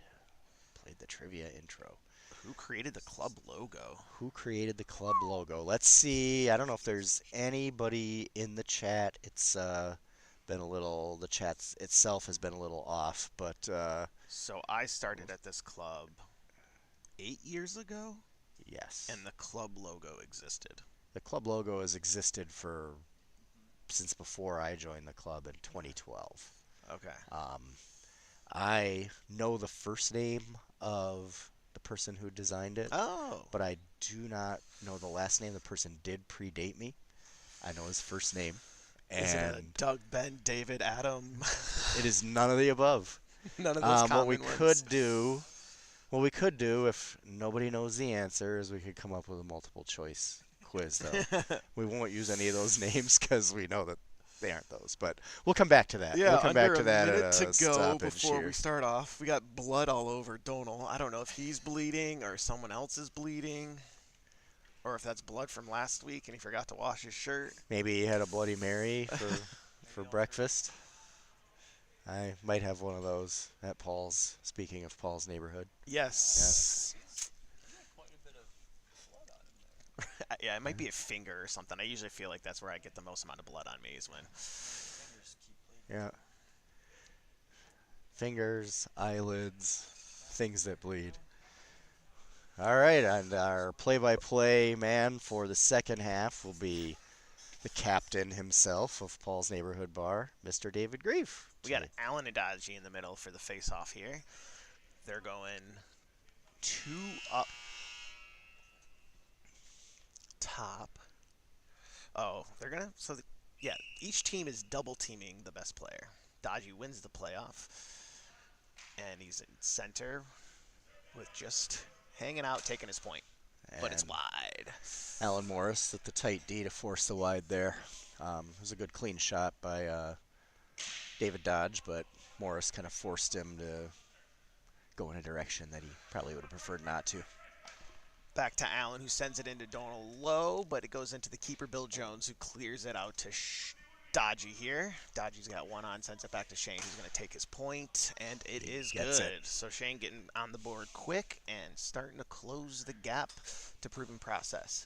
Speaker 4: Played the trivia intro.
Speaker 5: Who created the club logo?
Speaker 4: Who created the club logo? Let's see. I don't know if there's anybody in the chat. It's been a little. The chat itself has been a little off, but
Speaker 5: So I started at this club 8 years ago,
Speaker 4: yes.
Speaker 5: and the club logo existed.
Speaker 4: The club logo has existed since before I joined the club in 2012.
Speaker 5: Okay.
Speaker 4: I know the first name of the person who designed it,
Speaker 5: Oh.
Speaker 4: but I do not know the last name. The person did predate me. I know his first name,
Speaker 5: Is it a
Speaker 4: and
Speaker 5: Doug, Ben, David, Adam?
Speaker 4: it is none of the above.
Speaker 5: None of those common
Speaker 4: What we
Speaker 5: ones.
Speaker 4: could do, if nobody knows the answer, is we could come up with a multiple choice quiz, though. We won't use any of those names because we know that they aren't those. But we'll come back to that.
Speaker 5: Yeah,
Speaker 4: we'll come
Speaker 5: under
Speaker 4: back to
Speaker 5: a
Speaker 4: that
Speaker 5: minute
Speaker 4: at
Speaker 5: to
Speaker 4: a
Speaker 5: go
Speaker 4: stoppage
Speaker 5: before
Speaker 4: here.
Speaker 5: we start off. We got blood all over Donal. I don't know if he's bleeding or someone else is bleeding, or if that's blood from last week and he forgot to wash his shirt.
Speaker 4: Maybe he had a Bloody Mary for breakfast. I might have one of those at Paul's. Speaking of Paul's neighborhood.
Speaker 5: Yes.
Speaker 6: You had quite a bit of blood on him there.
Speaker 5: Yeah, it might be a finger or something. I usually feel like that's where I get the most amount of blood on me is when.
Speaker 6: Fingers keep bleeding.
Speaker 4: Yeah. Fingers, eyelids, things that bleed. All right, and our play-by-play man for the second half will be the captain himself of Paul's Neighborhood Bar, Mr. David Grief.
Speaker 5: We got Allen and Dodgy in the middle for the face-off here. They're going 2 up top. Oh, they're gonna. Yeah, each team is double teaming the best player. Dodgy wins the playoff, and he's in center with just hanging out, taking his point, but it's
Speaker 4: And
Speaker 5: wide.
Speaker 4: Alan Morris at the tight D to force the wide there. It was a good clean shot by David Dodge, but Morris kind of forced him to go in a direction that he probably would have preferred not to.
Speaker 5: Back to Allen, who sends it into Donald low, but it goes into the keeper, Bill Jones, who clears it out to Dodgy here. Dodgy's got one on, sends it back to Shane, who's going to take his point, and it is
Speaker 4: gets
Speaker 5: good.
Speaker 4: it.
Speaker 5: So Shane getting on the board quick and starting to close the gap to proven process.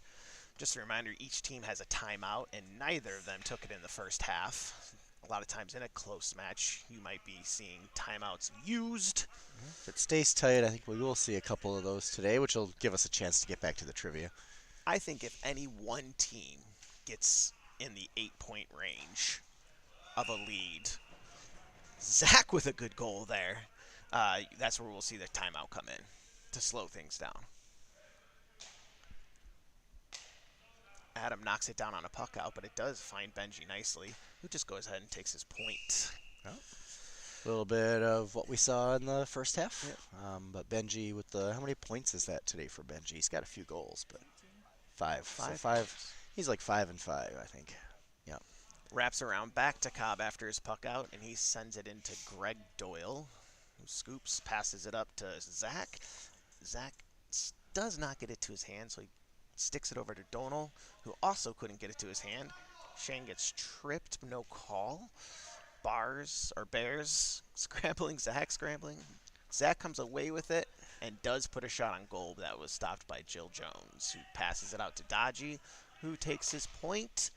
Speaker 5: Just a reminder, each team has a timeout, and neither of them took it in the first half. A lot of times in a close match, you might be seeing timeouts used.
Speaker 4: If it stays tight, I think we will see a couple of those today, which will give us a chance to get back to the trivia.
Speaker 5: I think if any one team gets in the 8-point range of a lead, Zach with a good goal there, that's where we'll see the timeout come in to slow things down. Adam knocks it down on a puck out, but it does find Benji nicely, who just goes ahead and takes his point.
Speaker 4: A little bit of what we saw in the first half.
Speaker 5: Yep.
Speaker 4: But Benji with how many points is that today for Benji? He's got a few goals, but 5. So 5. He's like 5 and 5, I think. Yeah.
Speaker 5: Wraps around back to Cobb after his puck out, and he sends it into Greg Doyle, who scoops, passes it up to Zach. Zach does not get it to his hand, so he sticks it over to Donald, who also couldn't get it to his hand. Shane gets tripped, no call. Bears scrambling, Zach scrambling. Zach comes away with it and does put a shot on goal that was stopped by Jill Jones, who passes it out to Dodgy, who takes his point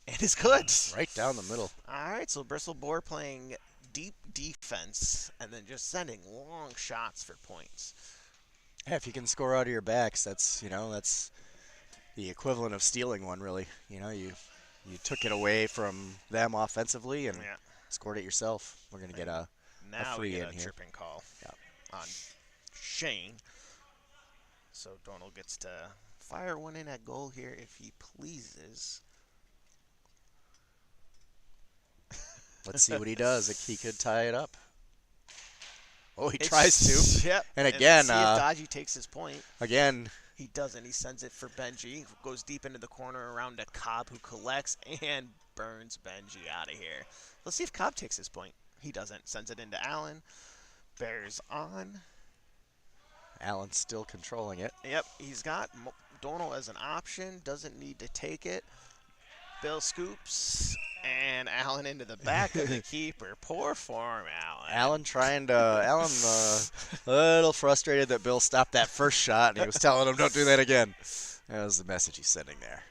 Speaker 5: and is good.
Speaker 4: Right down the middle.
Speaker 5: All right, so Bristled Boar playing deep defense and then just sending long shots for points.
Speaker 4: Yeah, if you can score out of your backs, that's the equivalent of stealing one, really. You took it away from them offensively and scored it yourself. We're gonna get a free
Speaker 5: we
Speaker 4: in
Speaker 5: get a
Speaker 4: here.
Speaker 5: tripping call
Speaker 4: Yep.
Speaker 5: on Shane. So Donald gets to fire one in at goal here if he pleases.
Speaker 4: Let's see what he does. He could tie it up. Oh, he tries to.
Speaker 5: Yep.
Speaker 4: And again,
Speaker 5: see if Dodgy takes his point.
Speaker 4: Again,
Speaker 5: He doesn't. He sends it for Benji. Goes deep into the corner around to Cobb, who collects and burns Benji out of here. Let's see if Cobb takes his point. He doesn't. Sends it into Allen. Bears on.
Speaker 4: Allen's still controlling it.
Speaker 5: Yep. He's got Donald as an option. Doesn't need to take it. Bill scoops. And Allen into the back of the keeper. Poor form, Allen.
Speaker 4: Allen a little frustrated that Bill stopped that first shot, and he was telling him, don't do that again. That was the message he's sending there.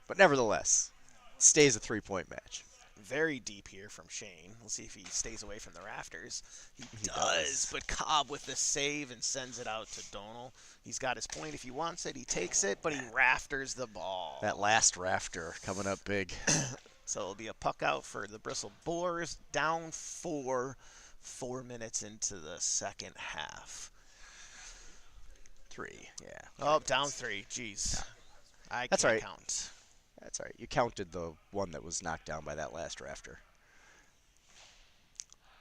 Speaker 4: But nevertheless, stays a 3-point match.
Speaker 5: Very deep here from Shane. We'll see if he stays away from the rafters. He does, but Cobb with the save and sends it out to Donald. He's got his point if he wants it. He takes it, but he rafters the ball.
Speaker 4: That last rafter coming up big.
Speaker 5: So it'll be a puck out for the Bristled Boars, down 4 minutes into the second half.
Speaker 4: 3, yeah.
Speaker 5: Oh, down 3. Jeez.
Speaker 4: Yeah.
Speaker 5: I
Speaker 4: That's
Speaker 5: can't
Speaker 4: right.
Speaker 5: count.
Speaker 4: That's all right. You counted the one that was knocked down by that last rafter.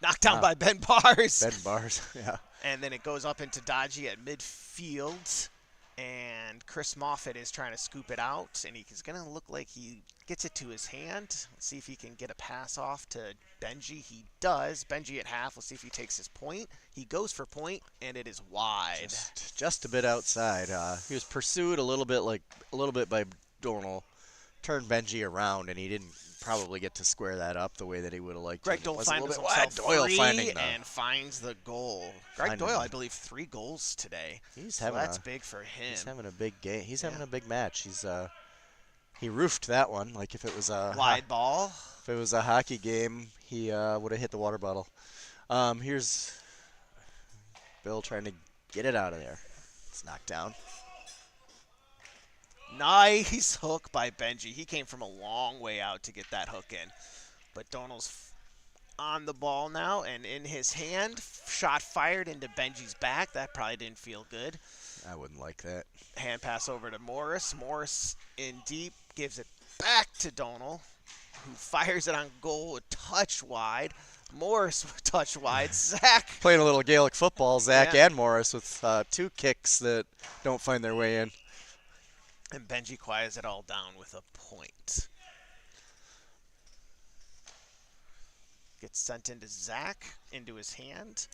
Speaker 5: Knocked down by Ben Bars.
Speaker 4: Ben Bars, yeah.
Speaker 5: And then it goes up into Dodgy at midfield. And Chris Moffitt is trying to scoop it out. And he's going to look like he gets it to his hand. Let's see if he can get a pass off to Benji. He does. Benji at half. Let's see if he takes his point. He goes for point, and it is wide.
Speaker 4: Just a bit outside. He was pursued a little bit by Donald. turned Benji around, and he didn't probably get to square that up the way that he would have liked to.
Speaker 5: Greg
Speaker 4: And it
Speaker 5: Doyle
Speaker 4: was a little
Speaker 5: finds
Speaker 4: bit wide.
Speaker 5: himself
Speaker 4: Doyle
Speaker 5: free
Speaker 4: finding the.
Speaker 5: and finds the goal. Greg
Speaker 4: Finding
Speaker 5: Doyle,
Speaker 4: the-
Speaker 5: I believe, 3 goals today.
Speaker 4: He's
Speaker 5: So
Speaker 4: having
Speaker 5: that's
Speaker 4: a.
Speaker 5: big for him.
Speaker 4: He's having a big game. He's
Speaker 5: Yeah.
Speaker 4: having a big match. He roofed that one. Like if it was a
Speaker 5: Wide ball.
Speaker 4: if it was a hockey game, he would have hit the water bottle. Here's Bill trying to get it out of there. It's knocked down.
Speaker 5: Nice hook by Benji. He came from a long way out to get that hook in. But Donald's on the ball now and in his hand. Shot fired into Benji's back. That probably didn't feel good.
Speaker 4: I wouldn't like that.
Speaker 5: Hand pass over to Morris. Morris in deep gives it back to Donald, who fires it on goal a touch wide. Morris a touch wide. Zach.
Speaker 4: Playing a little Gaelic football, Zach
Speaker 5: Yeah.
Speaker 4: and Morris with 2 kicks that don't find their way in.
Speaker 5: And Benji quiets it all down with a point. Gets sent into Zach, into his hand.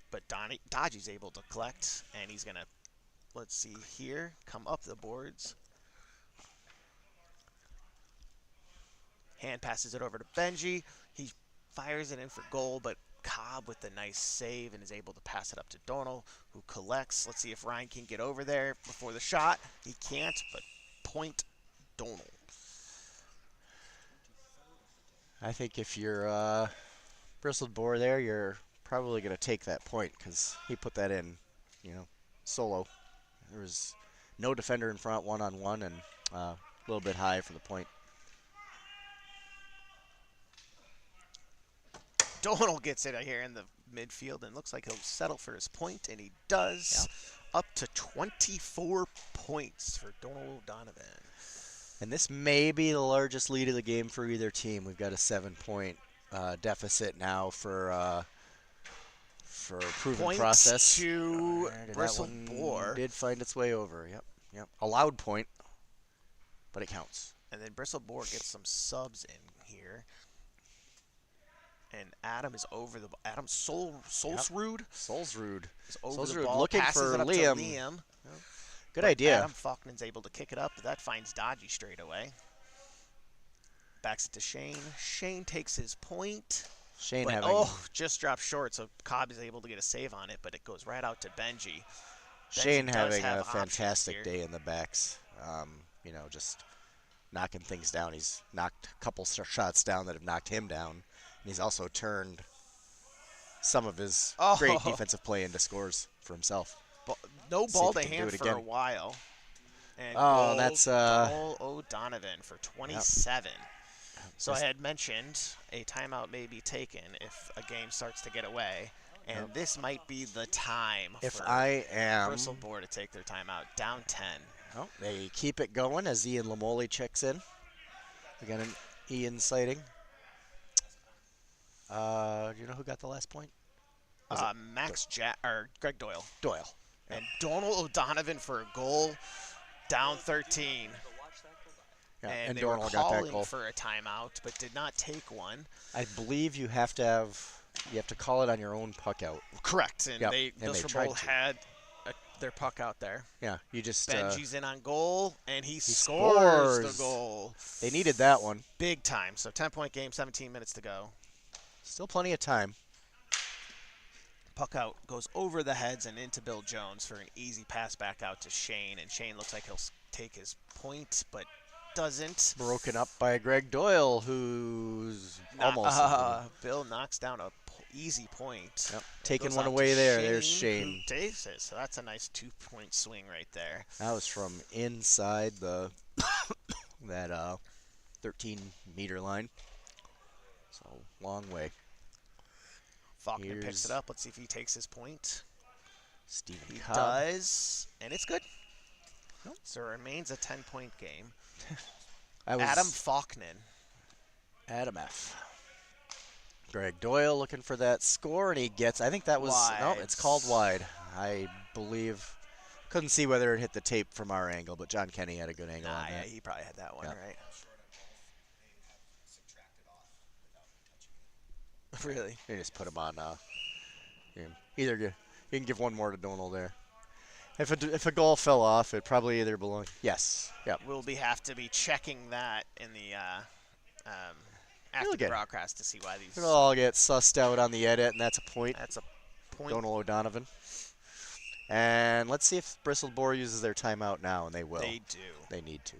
Speaker 5: But Dodgy's able to collect, and he's going to, let's see here, come up the boards. Hand passes it over to Benji. He fires it in for goal, but Cobb with the nice save and is able to pass it up to Donald, who collects. Let's see if Ryan can get over there before the shot. He can't, but point Donald.
Speaker 4: I think if you're Bristled Boar there, you're probably going to take that point because he put that in, solo. There was no defender in front, one-on-one, and a little bit high for the point.
Speaker 5: Donald gets it here in the midfield and looks like he'll settle for his point, and he does. Up to 24 points for Donald O'Donovan.
Speaker 4: And this may be the largest lead of the game for either team. We've got a 7-point deficit now for proven
Speaker 5: Points
Speaker 4: process.
Speaker 5: to
Speaker 4: And
Speaker 5: Bristled
Speaker 4: that one
Speaker 5: Boar.
Speaker 4: did find its way over. Yep. A loud point, but it counts.
Speaker 5: And then Bristled Boar gets some subs in here. And Adam is over the ball. Adam Solsrud
Speaker 4: Solsrud.
Speaker 5: is over the
Speaker 4: Solsrud
Speaker 5: ball.
Speaker 4: looking
Speaker 5: passes
Speaker 4: for
Speaker 5: it up
Speaker 4: Liam.
Speaker 5: to Liam.
Speaker 4: Good
Speaker 5: But
Speaker 4: idea.
Speaker 5: Adam Faulkner's able to kick it up, but that finds Dodgy straight away. Backs it to Shane. Shane takes his point.
Speaker 4: Shane
Speaker 5: But,
Speaker 4: having
Speaker 5: just dropped short, so Cobb is able to get a save on it, but it goes right out to Benji.
Speaker 4: Shane
Speaker 5: Benji does
Speaker 4: having
Speaker 5: have
Speaker 4: a
Speaker 5: options
Speaker 4: fantastic
Speaker 5: here.
Speaker 4: day in the backs. Just knocking things down. He's knocked a couple shots down that have knocked him down, and he's also turned some of his great defensive play into scores for himself.
Speaker 5: No
Speaker 4: See
Speaker 5: ball
Speaker 4: if he
Speaker 5: to
Speaker 4: can do
Speaker 5: hand
Speaker 4: it
Speaker 5: for a
Speaker 4: again.
Speaker 5: while. And
Speaker 4: Oh, that's,
Speaker 5: Donald O'Donovan for 27. So I
Speaker 4: Just-
Speaker 5: had mentioned a timeout may be taken if a game starts to get away, and this might be the time
Speaker 4: If
Speaker 5: for
Speaker 4: I am,
Speaker 5: Bristled Boar to take their timeout. Down 10.
Speaker 4: oh, they keep it going as Ian Lamole checks in. We got an Ian sighting. Do you know who got the last point? Was it
Speaker 5: or Greg Doyle.
Speaker 4: Doyle.
Speaker 5: And Donald O'Donovan for a goal, down 13.
Speaker 4: Yeah,
Speaker 5: And they
Speaker 4: Donald
Speaker 5: were
Speaker 4: got that
Speaker 5: calling
Speaker 4: goal.
Speaker 5: for a timeout, but did not take one.
Speaker 4: I believe you have to call it on your own puck out.
Speaker 5: Correct, and
Speaker 4: Yep,
Speaker 5: they
Speaker 4: and they
Speaker 5: Bristled
Speaker 4: tried
Speaker 5: Bowl
Speaker 4: to.
Speaker 5: had their puck out there.
Speaker 4: Yeah, you just
Speaker 5: Benji's in on goal, and he
Speaker 4: scores.
Speaker 5: scores the goal.
Speaker 4: they needed that one.
Speaker 5: Big time. So 10-point game, 17 minutes to go.
Speaker 4: Still plenty of time.
Speaker 5: Puck out goes over the heads and into Bill Jones for an easy pass back out to Shane, and Shane looks like he'll take his point, but doesn't.
Speaker 4: Broken up by Greg Doyle, who's almost.
Speaker 5: Bill knocks down a easy point.
Speaker 4: Yep,
Speaker 5: It
Speaker 4: taking
Speaker 5: goes
Speaker 4: one
Speaker 5: out to
Speaker 4: away there. There's
Speaker 5: who
Speaker 4: Shane.
Speaker 5: takes it. So that's a nice 2-point swing right there.
Speaker 4: That was from inside the that 13-meter line. So long way.
Speaker 5: Faulkner picks
Speaker 4: Here's-
Speaker 5: it up. Let's see if he takes his point.
Speaker 4: Stephen
Speaker 5: He
Speaker 4: Cobb.
Speaker 5: does, and it's good.
Speaker 4: Nope.
Speaker 5: So it remains a 10-point game.
Speaker 4: I was
Speaker 5: Adam Faulkner.
Speaker 4: Adam F. Greg Doyle looking for that score, and he gets. I think that was no.
Speaker 5: Wide.
Speaker 4: It's called wide. I believe. Couldn't see whether it hit the tape from our angle, but John Kenny had a good angle on
Speaker 5: Yeah,
Speaker 4: that.
Speaker 5: he probably had that one,
Speaker 4: Yeah.
Speaker 5: right?
Speaker 2: Subtracted off without me touching it.
Speaker 5: Really?
Speaker 4: They just put him on. You can give one more to Donald there. If a goal fell off, it probably either belonged. Yes. Yep.
Speaker 5: We'll have to be checking that in the after
Speaker 4: You'll
Speaker 5: the
Speaker 4: get it.
Speaker 5: broadcast to see why these.
Speaker 4: It'll all get sussed out on the edit, and that's a point.
Speaker 5: That's a point.
Speaker 4: Donald O'Donovan. And let's see if Bristled Boar uses their timeout now, and they will.
Speaker 5: They do.
Speaker 4: They need to.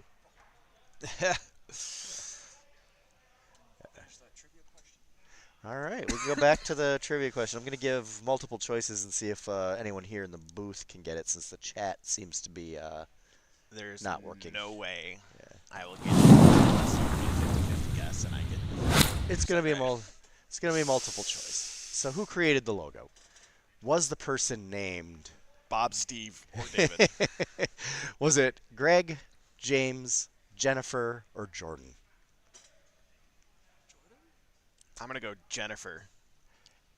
Speaker 6: Finish that trivia question.
Speaker 4: All right, we can go back to the trivia question. I'm going to give multiple choices and see if anyone here in the booth can get it, since the chat seems to be
Speaker 5: There's
Speaker 4: not working.
Speaker 5: no way
Speaker 4: Yeah.
Speaker 5: I will get unless you give me a 50-50 guess and I get.
Speaker 4: It's going to be
Speaker 5: right.
Speaker 4: it's going to be multiple choice. So who created the logo? Was the person named?
Speaker 5: Bob, Steve, or David.
Speaker 4: Was it Greg, James, Jennifer, or Jordan?
Speaker 5: I'm gonna go Jennifer.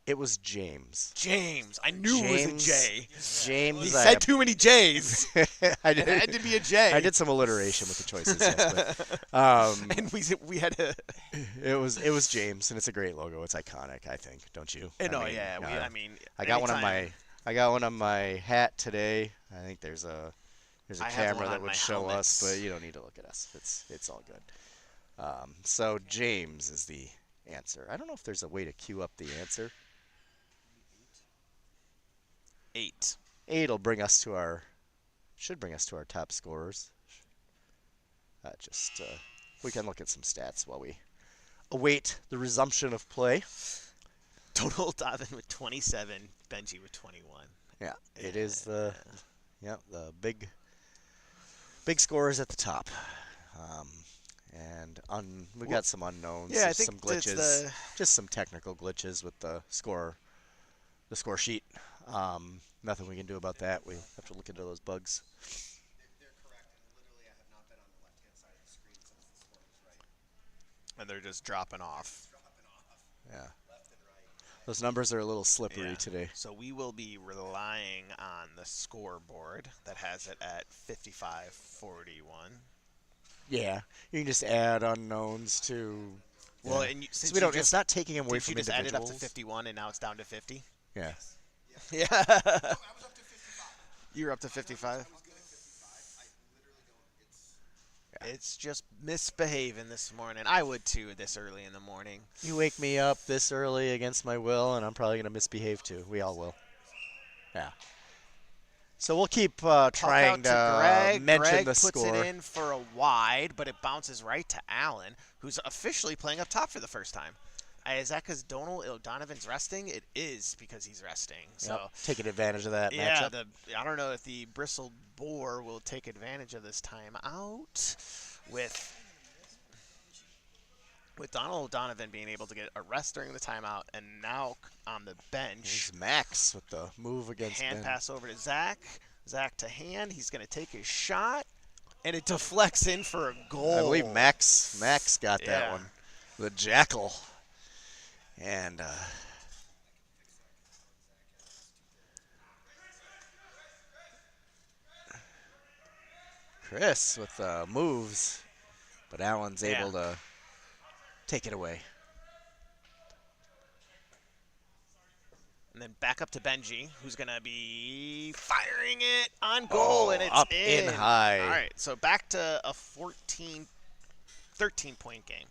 Speaker 4: It was James.
Speaker 5: James. I knew it was a J.
Speaker 4: James.
Speaker 5: He said too many J's.
Speaker 4: I
Speaker 5: It had to be a J.
Speaker 4: I did some alliteration with the choices, yes, but
Speaker 5: And we had to.
Speaker 4: it was James, and it's a great logo. It's iconic, I think, don't you?
Speaker 5: I mean,
Speaker 4: I got one on
Speaker 5: anytime-
Speaker 4: my hat today. I think there's a
Speaker 5: I have
Speaker 4: camera
Speaker 5: one
Speaker 4: that
Speaker 5: on
Speaker 4: would
Speaker 5: my
Speaker 4: show us,
Speaker 5: helmets.
Speaker 4: but you don't need to look at us. It's all good. So James is the answer. I don't know if there's a way to queue up the answer.
Speaker 5: 8.
Speaker 4: 8 should bring us to our top scorers. We can look at some stats while we await the resumption of play.
Speaker 5: Total Donovan with 27, Benji with 21.
Speaker 4: Yeah, it is the big scorers at the top. We've got some unknowns.
Speaker 5: Yeah, I
Speaker 4: There's
Speaker 5: think
Speaker 4: some glitches,
Speaker 5: it's
Speaker 4: just some technical glitches with the score sheet. Nothing we can do about that. We have to look into those bugs.
Speaker 2: They're correct, and literally I have not been on the left-hand side of the screen since the score was right.
Speaker 5: And they're just dropping off.
Speaker 2: Dropping off
Speaker 4: Yeah,
Speaker 2: left and right.
Speaker 4: those numbers are a little slippery today.
Speaker 5: So we will be relying on the scoreboard that has it at 55-41.
Speaker 4: Yeah, you can just add unknowns to.
Speaker 5: Well,
Speaker 4: yeah.
Speaker 5: and you,
Speaker 4: So
Speaker 5: since
Speaker 4: we don't.
Speaker 5: you
Speaker 4: It's
Speaker 5: just,
Speaker 4: not taking away
Speaker 5: did
Speaker 4: from
Speaker 5: you just add it up to
Speaker 4: individuals.
Speaker 5: 51 and now it's down to 50?
Speaker 4: Yeah.
Speaker 5: Yeah.
Speaker 2: I was up to 55.
Speaker 5: You're up to 55?
Speaker 2: I was good at 55. I literally don't.
Speaker 5: It's just misbehaving this morning. I would too this early in the morning.
Speaker 4: You wake me up this early against my will, and I'm probably gonna misbehave too. We all will. Yeah. So we'll keep
Speaker 5: Puck
Speaker 4: trying
Speaker 5: out
Speaker 4: to
Speaker 5: Greg.
Speaker 4: mention
Speaker 5: Greg
Speaker 4: the
Speaker 5: puts
Speaker 4: score.
Speaker 5: it in for a wide, but it bounces right to Allen, who's officially playing up top for the first time. Is that because Donovan's resting? It is because he's resting. So
Speaker 4: Yep, taking advantage of that
Speaker 5: yeah,
Speaker 4: matchup.
Speaker 5: I don't know if the Bristled Boar will take advantage of this time out with Donald Donovan being able to get a rest during the timeout and now on the bench.
Speaker 4: Here's Max with the move against
Speaker 5: Hand
Speaker 4: Ben.
Speaker 5: pass over to Zach. Zach to hand. He's going to take his shot, and it deflects in for a goal.
Speaker 4: I believe Max got that
Speaker 5: Yeah.
Speaker 4: one. The Jackal. And Chris with moves, but Allen's
Speaker 5: Yeah.
Speaker 4: able to take it away.
Speaker 5: And then back up to Benji, who's going to be firing it on goal, and it's
Speaker 4: up in high.
Speaker 5: All right, so back to a 13-point game.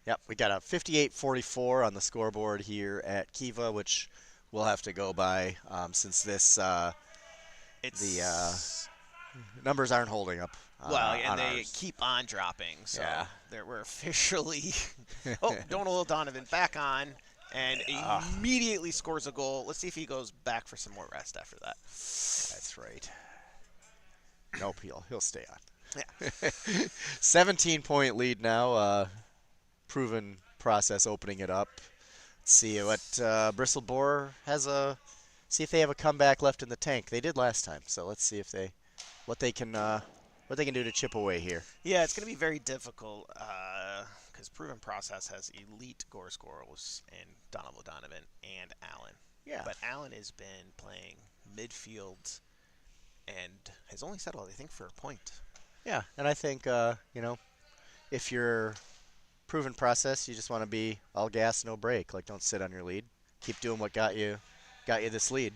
Speaker 4: Yep, we got a 58-44 on the scoreboard here at Kiva, which we'll have to go by since this
Speaker 5: It's
Speaker 4: numbers aren't holding up.
Speaker 5: well, and
Speaker 4: on
Speaker 5: they
Speaker 4: ours.
Speaker 5: keep on dropping. So
Speaker 4: Yeah.
Speaker 5: we're officially. Oh, Donald Donovan back on, and immediately scores a goal. Let's see if he goes back for some more rest after that.
Speaker 4: That's right. Nope, he'll stay on.
Speaker 5: Yeah.
Speaker 4: 17-point lead now. Proven process opening it up. Let's see what Bristled Boar has see if they have a comeback left in the tank. They did last time, so let's see if what they can do to chip away here.
Speaker 5: Yeah, it's going to be very difficult because Proven Process has elite goal scorers in Donald Donovan and Allen.
Speaker 4: Yeah.
Speaker 5: But Allen has been playing midfield and has only settled, I think, for a point.
Speaker 4: Yeah, and I think if you're Proven Process, you just want to be all gas, no brake. Like, don't sit on your lead. Keep doing what got you this lead.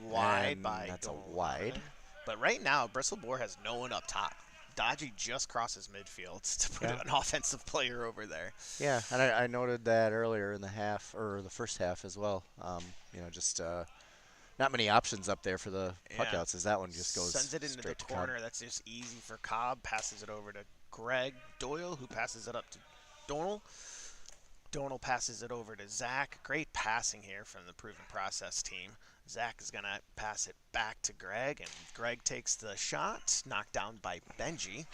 Speaker 5: Wide
Speaker 4: And
Speaker 5: by
Speaker 4: that's a wide.
Speaker 5: Donovan. But right now, Bristled Boar has no one up top. Dodgy just crosses midfield to put
Speaker 4: Yeah.
Speaker 5: an offensive player over there.
Speaker 4: Yeah, and I noted that earlier in the half or the first half as well. Just not many options up there for the
Speaker 5: Yeah.
Speaker 4: puckouts, as that one just goes
Speaker 5: Sends it into the
Speaker 4: straight to Cobb.
Speaker 5: corner. That's just easy for Cobb. Passes it over to Greg Doyle, who passes it up to Donal. Donal passes it over to Zach. Great passing here from the Proven Process team. Zach is going to pass it back to Greg, and Greg takes the shot, knocked down by Benji.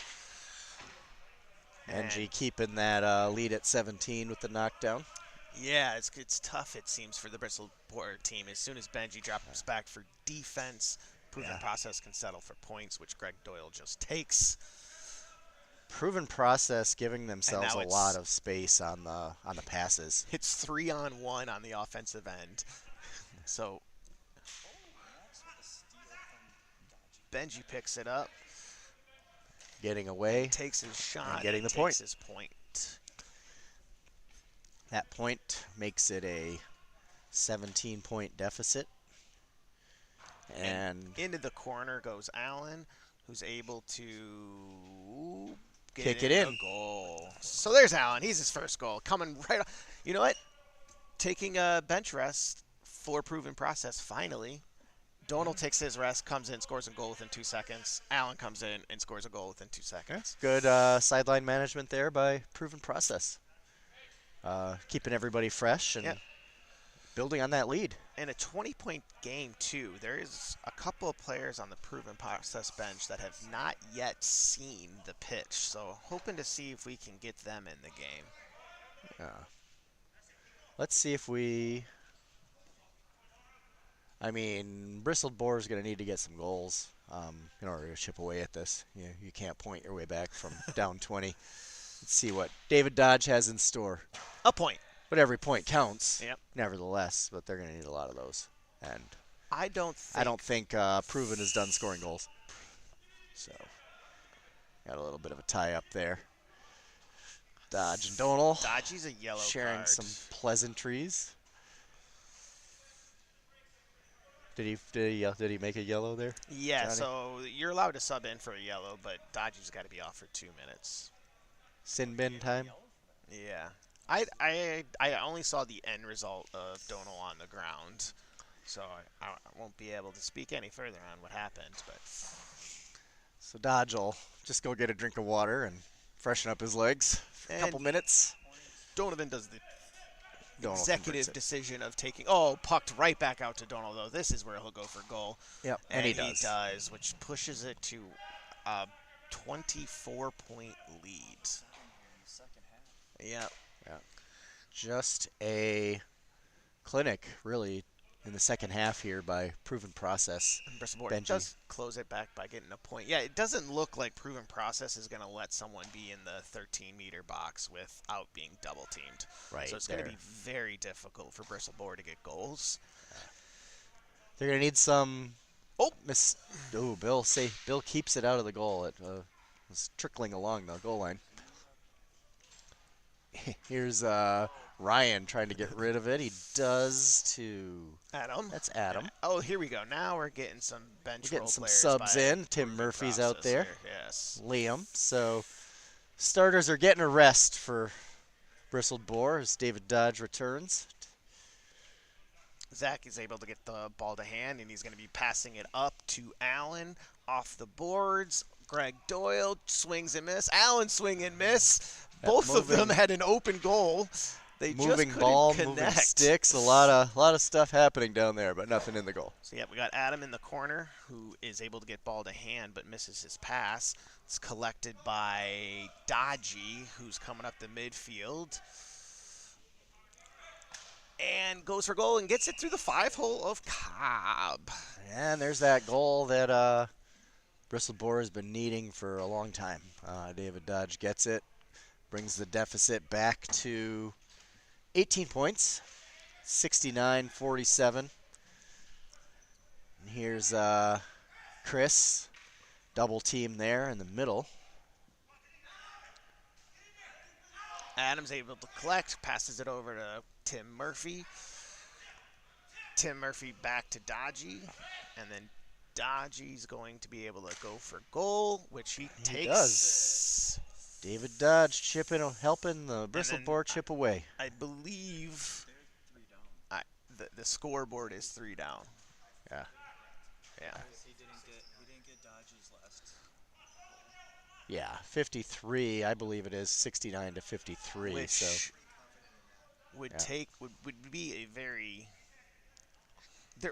Speaker 4: Benji keeping that lead at 17 with the knockdown.
Speaker 5: Yeah, it's tough, it seems, for the Bristol Boar team. As soon as Benji drops back for defense, Proven Process can settle for points, which Greg Doyle just takes.
Speaker 4: Proven Process giving
Speaker 5: And
Speaker 4: themselves
Speaker 5: now
Speaker 4: a lot of space on the passes.
Speaker 5: It's 3-on-1 on the offensive end. So
Speaker 6: Max with a steal from Dodgy.
Speaker 5: Benji picks it up,
Speaker 4: Getting away,
Speaker 5: takes his shot,
Speaker 4: and getting the
Speaker 5: takes
Speaker 4: point.
Speaker 5: his point.
Speaker 4: That point makes it a 17-point deficit. And
Speaker 5: into the corner goes Allen, who's able to
Speaker 4: kick
Speaker 5: get
Speaker 4: it
Speaker 5: in
Speaker 4: in.
Speaker 5: a goal. So there's Allen. He's his first goal. Coming right off. You know what? Taking a bench rest for Proven Process finally. Donald takes his rest, comes in, scores a goal within 2 seconds. Allen comes in and scores a goal within 2 seconds.
Speaker 4: Good sideline management there by Proven Process. Keeping everybody fresh and building on that lead.
Speaker 5: In a 20-point game, too, there is a couple of players on the Proven Process bench that have not yet seen the pitch. So hoping to see if we can get them in the game.
Speaker 4: Yeah. Let's see if we... I mean, Bristled Boar is going to need to get some goals in order to chip away at this. You can't point your way back from down 20. Let's see what David Dodge has in store.
Speaker 5: A point.
Speaker 4: But every point counts,
Speaker 5: Yep.
Speaker 4: nevertheless. But they're going to need a lot of those. And
Speaker 5: I don't
Speaker 4: think Proven is done scoring goals. So, got a little bit of a tie-up there. Dodge and Donal
Speaker 5: Dodgy's a yellow
Speaker 4: sharing
Speaker 5: card.
Speaker 4: some pleasantries. Did he make a yellow there?
Speaker 5: Yeah,
Speaker 4: Johnny?
Speaker 5: so you're allowed to sub in for a yellow, but Dodgy's got to be off for 2 minutes.
Speaker 4: Sin bin time?
Speaker 5: Yeah. I only saw the end result of Donal on the ground, so I won't be able to speak any further on what happened. But
Speaker 4: So Dodge will just go get a drink of water and freshen up his legs for a
Speaker 5: And-
Speaker 4: couple minutes.
Speaker 5: Donovan does the
Speaker 4: Donal
Speaker 5: executive
Speaker 4: converts it.
Speaker 5: decision of taking pucked right back out to Donal, though. This is where he'll go for goal.
Speaker 4: Yep, and he does.
Speaker 5: Which pushes it to a 24-point lead.
Speaker 6: In the second half.
Speaker 5: Yeah.
Speaker 4: Just a clinic, really, in the second half here by Proven Process.
Speaker 5: Bristol Boar
Speaker 4: Benji.
Speaker 5: does close it back by getting a point. Yeah, it doesn't look like Proven Process is going to let someone be in the 13-meter box without being double-teamed.
Speaker 4: Right
Speaker 5: So it's going to
Speaker 4: there.
Speaker 5: be very difficult for Bristol Boar to get goals.
Speaker 4: They're going to need some...
Speaker 5: Oh!
Speaker 4: Bill keeps it out of the goal. It was trickling along the goal line. Here's Ryan trying to get rid of it. He does too.
Speaker 5: Adam.
Speaker 4: That's Adam.
Speaker 5: Oh, here we go. Now we're getting some bench
Speaker 4: We're getting
Speaker 5: role
Speaker 4: some
Speaker 5: players
Speaker 4: subs
Speaker 5: by
Speaker 4: in. Tim
Speaker 5: Proven
Speaker 4: Murphy's out
Speaker 5: Process
Speaker 4: there.
Speaker 5: here. Yes.
Speaker 4: Liam. So starters are getting a rest for Bristled Boar as David Dodge returns.
Speaker 5: Zach is able to get the ball to hand, and he's going to be passing it up to Allen off the boards. Greg Doyle swings and miss. Allen swing and miss. Both of them had an open goal. They
Speaker 4: Moving
Speaker 5: just
Speaker 4: ball,
Speaker 5: couldn't
Speaker 4: moving
Speaker 5: connect.
Speaker 4: sticks, a lot of stuff happening down there, but nothing in the goal.
Speaker 5: So yeah, we got Adam in the corner who is able to get ball to hand but misses his pass. It's collected by Dodgy, who's coming up the midfield. And goes for goal and gets it through the 5-hole of Cobb.
Speaker 4: And there's that goal that Bristled Boar has been needing for a long time. David Dodge gets it, brings the deficit back to 18 points, 69-47. And here's Chris, double team there in the middle. Adam's
Speaker 5: Adam's able to collect, passes it over to Tim Murphy. Tim Murphy back to Dodgy, and then Dodgy's going to be able to go for goal, which he takes.
Speaker 4: Does. David Dodge chipping, helping the Bristled Boar chip away.
Speaker 5: I believe
Speaker 6: They're 3 down.
Speaker 5: the scoreboard is 3 down.
Speaker 4: Yeah.
Speaker 5: Yeah.
Speaker 6: Because he didn't get Dodge's last.
Speaker 4: Yeah, 53, I believe it is 69 to 53.
Speaker 5: Which
Speaker 4: So
Speaker 5: would
Speaker 4: Yeah.
Speaker 5: take would be a very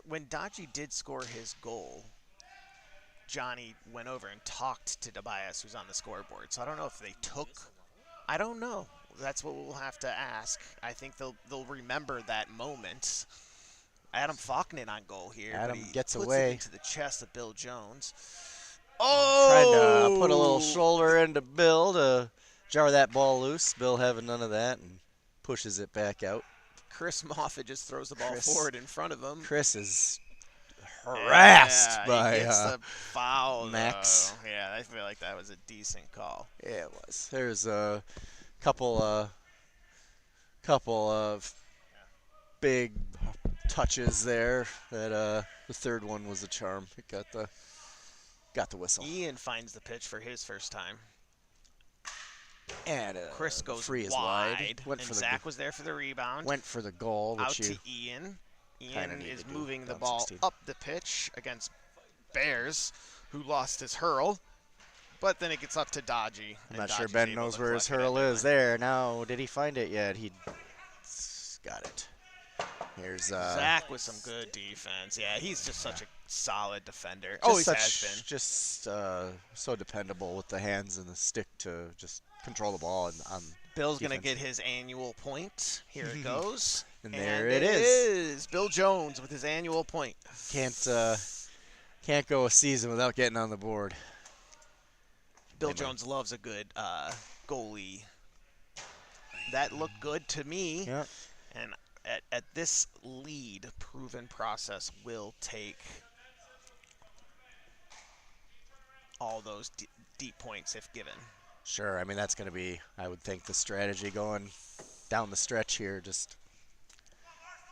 Speaker 5: when Dodgy did score his goal, Johnny went over and talked to Tobias, who's on the scoreboard. So I don't know if they took. I don't know. That's what we'll have to ask. I think they'll remember that moment. Adam Faulkner on goal here.
Speaker 4: Adam
Speaker 5: but he
Speaker 4: gets
Speaker 5: puts
Speaker 4: away.
Speaker 5: it into the chest of Bill Jones.
Speaker 4: trying
Speaker 5: Oh!
Speaker 4: to put a little shoulder into Bill to jar that ball loose. Bill having none of that and pushes it back out.
Speaker 5: Chris Moffat just throws the ball
Speaker 4: Chris-
Speaker 5: forward in front of him.
Speaker 4: Chris is harassed
Speaker 5: Yeah,
Speaker 4: by
Speaker 5: he gets the foul,
Speaker 4: Max.
Speaker 5: though. Yeah, I feel like that was a decent call.
Speaker 4: Yeah, it was. There's a couple of big touches there. That the third one was a charm. It got the whistle.
Speaker 5: Ian finds the pitch for his first time.
Speaker 4: And
Speaker 5: Chris goes
Speaker 4: free is
Speaker 5: wide,
Speaker 4: Went
Speaker 5: and
Speaker 4: for
Speaker 5: Zach was there for the rebound.
Speaker 4: went for the goal,
Speaker 5: out
Speaker 4: which
Speaker 5: to
Speaker 4: you
Speaker 5: Ian.
Speaker 4: kinda
Speaker 5: Ian
Speaker 4: need
Speaker 5: is
Speaker 4: to do
Speaker 5: moving the
Speaker 4: down
Speaker 5: ball
Speaker 4: 16.
Speaker 5: up the pitch against Bears, who lost his hurl. But then it gets up to Dodgy.
Speaker 4: I'm
Speaker 5: and
Speaker 4: not sure
Speaker 5: Dodgy's
Speaker 4: Ben
Speaker 5: able
Speaker 4: knows
Speaker 5: to
Speaker 4: where his
Speaker 5: collect it
Speaker 4: hurl
Speaker 5: anyway.
Speaker 4: is there. Now, did he find it yet? He got it. Here's
Speaker 5: Zach with some good defense. Yeah, he's just such a solid defender.
Speaker 4: just
Speaker 5: Always
Speaker 4: such,
Speaker 5: has been.
Speaker 4: just so dependable with the hands and the stick to just control the ball on
Speaker 5: Bill's going to
Speaker 4: defense.
Speaker 5: get his annual point. Here it goes.
Speaker 4: And there it is.
Speaker 5: Bill Jones with his annual point.
Speaker 4: Can't go a season without getting on the board.
Speaker 5: Bill
Speaker 4: Anyway.
Speaker 5: Jones loves a good goalie. That looked good to me.
Speaker 4: Yeah.
Speaker 5: And at this lead, proven process will take all those deep points if given.
Speaker 4: Sure. I mean, that's going to be, I would think, the strategy going down the stretch here. Just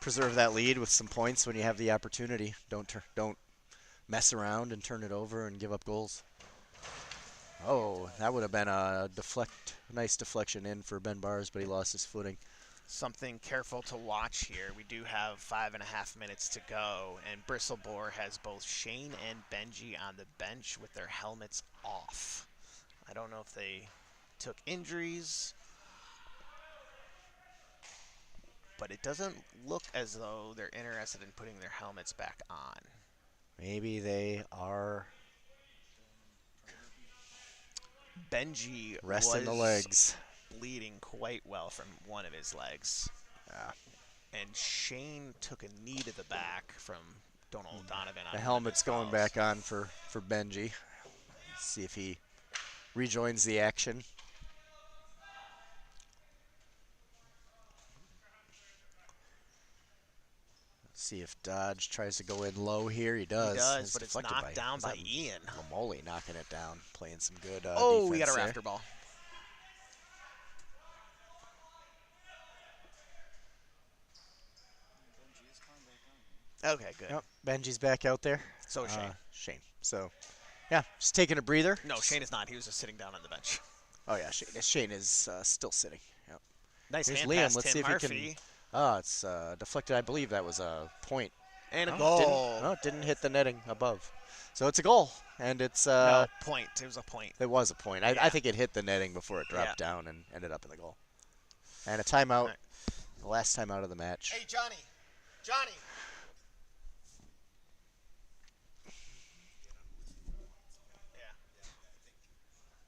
Speaker 4: preserve that lead with some points when you have the opportunity. Don't mess around and turn it over and give up goals. Oh, that would have been a nice deflection in for Ben Bars, but he lost his footing.
Speaker 5: Something careful to watch here. We do have 5.5 minutes to go, and Bristled Boar has both Shane and Benji on the bench with their helmets off. I don't know if they took injuries, but it doesn't look as though they're interested in putting their helmets back on.
Speaker 4: Maybe they are
Speaker 5: Benji
Speaker 4: resting the
Speaker 5: was
Speaker 4: legs.
Speaker 5: bleeding quite well from one of his legs.
Speaker 4: Yeah.
Speaker 5: And Shane took a knee to the back from Donald Donovan. on
Speaker 4: The
Speaker 5: one of
Speaker 4: helmet's
Speaker 5: his
Speaker 4: going
Speaker 5: fouls.
Speaker 4: back on for Benji. See if he rejoins the action. See if Dodge tries to go in low here. He does.
Speaker 5: He does,
Speaker 4: It's
Speaker 5: but it's
Speaker 4: deflected
Speaker 5: knocked down
Speaker 4: is
Speaker 5: by
Speaker 4: that
Speaker 5: Ian.
Speaker 4: Lamole knocking it down, playing some good
Speaker 5: Oh, we
Speaker 4: defense
Speaker 5: got a
Speaker 4: there.
Speaker 5: rafter ball.
Speaker 6: Benji is coming back on.
Speaker 5: Okay, good.
Speaker 4: Yep, Benji's back out there.
Speaker 5: So is Shane.
Speaker 4: Shane. So, yeah, just taking a breather.
Speaker 5: No, Shane is not. He was just sitting down on the bench.
Speaker 4: Oh, yeah, Shane is still sitting. Yep.
Speaker 5: Nice
Speaker 4: Here's
Speaker 5: hand
Speaker 4: Liam.
Speaker 5: pass,
Speaker 4: Let's
Speaker 5: Tim
Speaker 4: see if
Speaker 5: Murphy.
Speaker 4: he can. Oh, it's deflected. I believe that was a point.
Speaker 5: And a
Speaker 4: Oh,
Speaker 5: goal.
Speaker 4: it didn't hit the netting above. So it's a goal, and it's
Speaker 5: No, point. It was a point.
Speaker 4: it was a point.
Speaker 5: Yeah.
Speaker 4: I think it hit the netting before it dropped down and ended up in the goal. And a timeout,
Speaker 5: Right.
Speaker 4: the last timeout of the match.
Speaker 5: Hey, Johnny. Johnny. Yeah.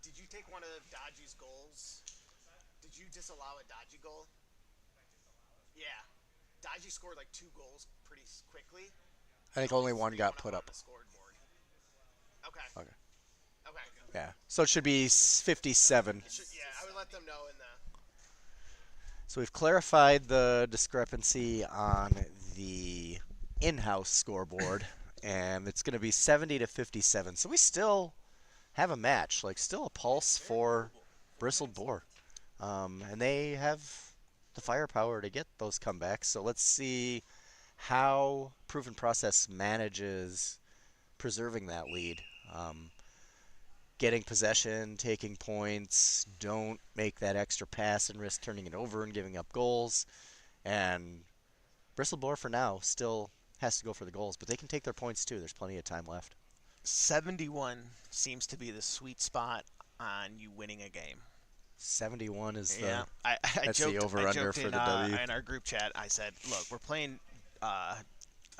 Speaker 5: Did you take one of Dodgy's goals? Did you disallow a Dodgy goal? Yeah. Dodgy scored like 2 goals pretty quickly.
Speaker 4: I think only one got put
Speaker 5: on
Speaker 4: up.
Speaker 5: the scoreboard. Okay.
Speaker 4: Okay.
Speaker 5: Okay.
Speaker 4: Yeah. So it should be 57.
Speaker 5: Yeah, I would let them know in the.
Speaker 4: So we've clarified the discrepancy on the in-house scoreboard, and it's going to be 70 to 57. So we still have a match, like still a pulse for Bristled Boar, and they have the firepower to get those comebacks. So let's see how Proven Process manages preserving that lead. Getting possession, taking points, don't make that extra pass and risk turning it over and giving up goals. And Bristled Boar for now still has to go for the goals, but they can take their points too. There's plenty of time left.
Speaker 5: 71 seems to be the sweet spot on you winning a game.
Speaker 4: 71 is
Speaker 5: Yeah,
Speaker 4: the
Speaker 5: I
Speaker 4: that's the
Speaker 5: joked,
Speaker 4: over-under for
Speaker 5: in,
Speaker 4: the W.
Speaker 5: in our group chat. I said, look, we're playing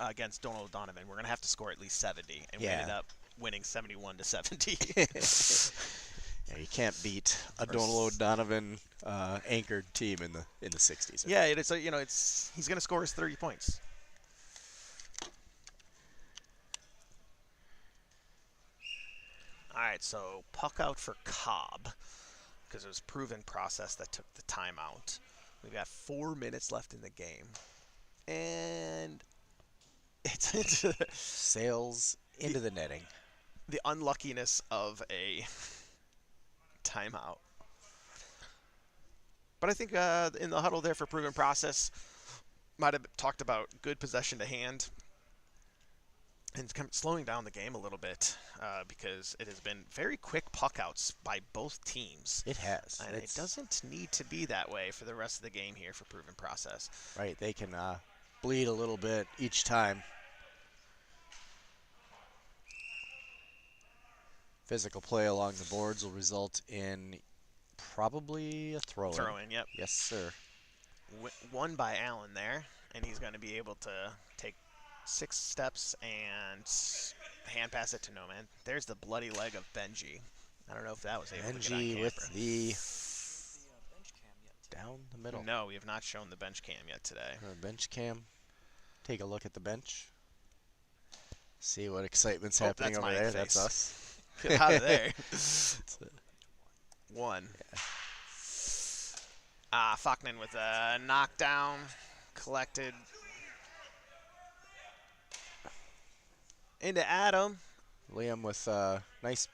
Speaker 5: against Donald O'Donovan. We're gonna have to score at least 70, and we
Speaker 4: Yeah.
Speaker 5: ended up winning 71 to 70.
Speaker 4: Yeah, you can't beat a
Speaker 5: Or
Speaker 4: Donald O'Donovan anchored team in the 60s.
Speaker 5: Yeah, it's he's gonna score his 30 points. All right, so puck out for Cobb because it was Proven Process that took the timeout. We've got 4 minutes left in the game, and it's
Speaker 4: Sails into the netting.
Speaker 5: the unluckiness of a timeout. But I think in the huddle there for Proven Process, might have talked about good possession to hand and kind of slowing down the game a little bit because it has been very quick puckouts by both teams.
Speaker 4: It has.
Speaker 5: And it doesn't need to be that way for the rest of the game here for Proven Process.
Speaker 4: Right, they can bleed a little bit each time. Physical play along the boards will result in probably a throw-in.
Speaker 5: Throw-in, yep.
Speaker 4: Yes, sir.
Speaker 5: Won by Allen there, and he's going to be able to take 6 steps and hand pass it to no man. There's the bloody leg of Benji. I don't know if that was able to get on
Speaker 4: Benji
Speaker 5: camera.
Speaker 4: with the
Speaker 6: bench cam yet.
Speaker 4: down the middle.
Speaker 5: No, we have not shown the bench cam yet today.
Speaker 4: Bench cam. Take a look at the bench. See what excitement's
Speaker 5: Oh,
Speaker 4: happening
Speaker 5: that's
Speaker 4: over
Speaker 5: my
Speaker 4: there.
Speaker 5: face.
Speaker 4: That's us.
Speaker 5: Get out of there. One. Faulkner with a knockdown, collected into Adam.
Speaker 4: Liam with a nice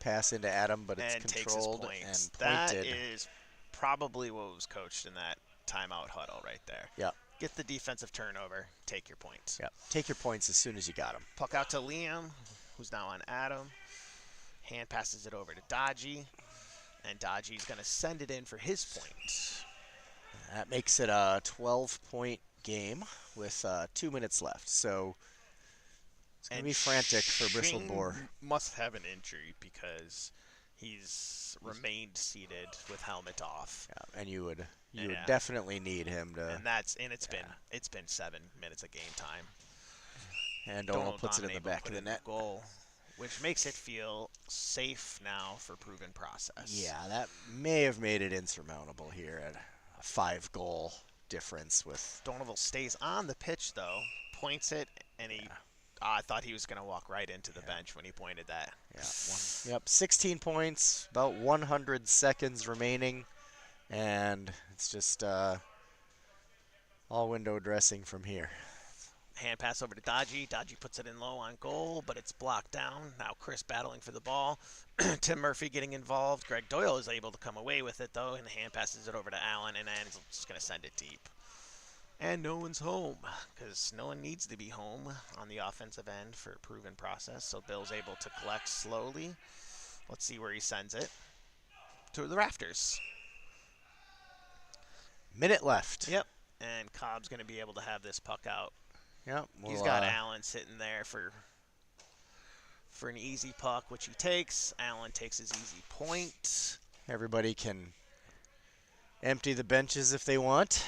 Speaker 4: pass into Adam, but it's
Speaker 5: And takes his
Speaker 4: controlled
Speaker 5: points.
Speaker 4: and pointed.
Speaker 5: That is probably what was coached in that timeout huddle right there.
Speaker 4: Yeah.
Speaker 5: Get the defensive turnover, take your points.
Speaker 4: Yeah. Take your points as soon as you got them.
Speaker 5: Puck out to Liam, who's now on Adam. Hand passes it over to Dodgy, and Dodgy's going to send it in for his point.
Speaker 4: That makes it a 12-point game with 2 minutes left. So it's going to be frantic for Bristled
Speaker 5: Shane
Speaker 4: Boar.
Speaker 5: Must have an injury because he's remained seated with helmet off.
Speaker 4: Yeah, and you would
Speaker 5: Yeah.
Speaker 4: definitely need him to.
Speaker 5: And it's been 7 minutes of game time.
Speaker 4: And Donald puts it in the
Speaker 5: able to
Speaker 4: back
Speaker 5: put
Speaker 4: of the
Speaker 5: in
Speaker 4: net.
Speaker 5: Goal, which makes it feel safe now for Proven Process.
Speaker 4: Yeah, that may have made it insurmountable here at a 5-goal difference with.
Speaker 5: Donovan stays on the pitch though, points it, and he. I thought he was going to walk right into the bench when he pointed that.
Speaker 4: Yeah. Yep. 16 points, about 100 seconds remaining, and it's just all window dressing from here.
Speaker 5: Hand pass over to Dodgy. Dodgy puts it in low on goal, but it's blocked down. Now Chris battling for the ball. Tim Murphy getting involved. Greg Doyle is able to come away with it, though, and hand passes it over to Allen, and Allen's just going to send it deep. And no one's home, because no one needs to be home on the offensive end for Proven Process. So Bill's able to collect slowly. Let's see where he sends it. To the rafters.
Speaker 4: Minute left.
Speaker 5: Yep. And Cobb's going to be able to have this puck out.
Speaker 4: Yep.
Speaker 5: He's got Allen sitting there for an easy puck, which he takes. Allen takes his easy point.
Speaker 4: Everybody can empty the benches if they want.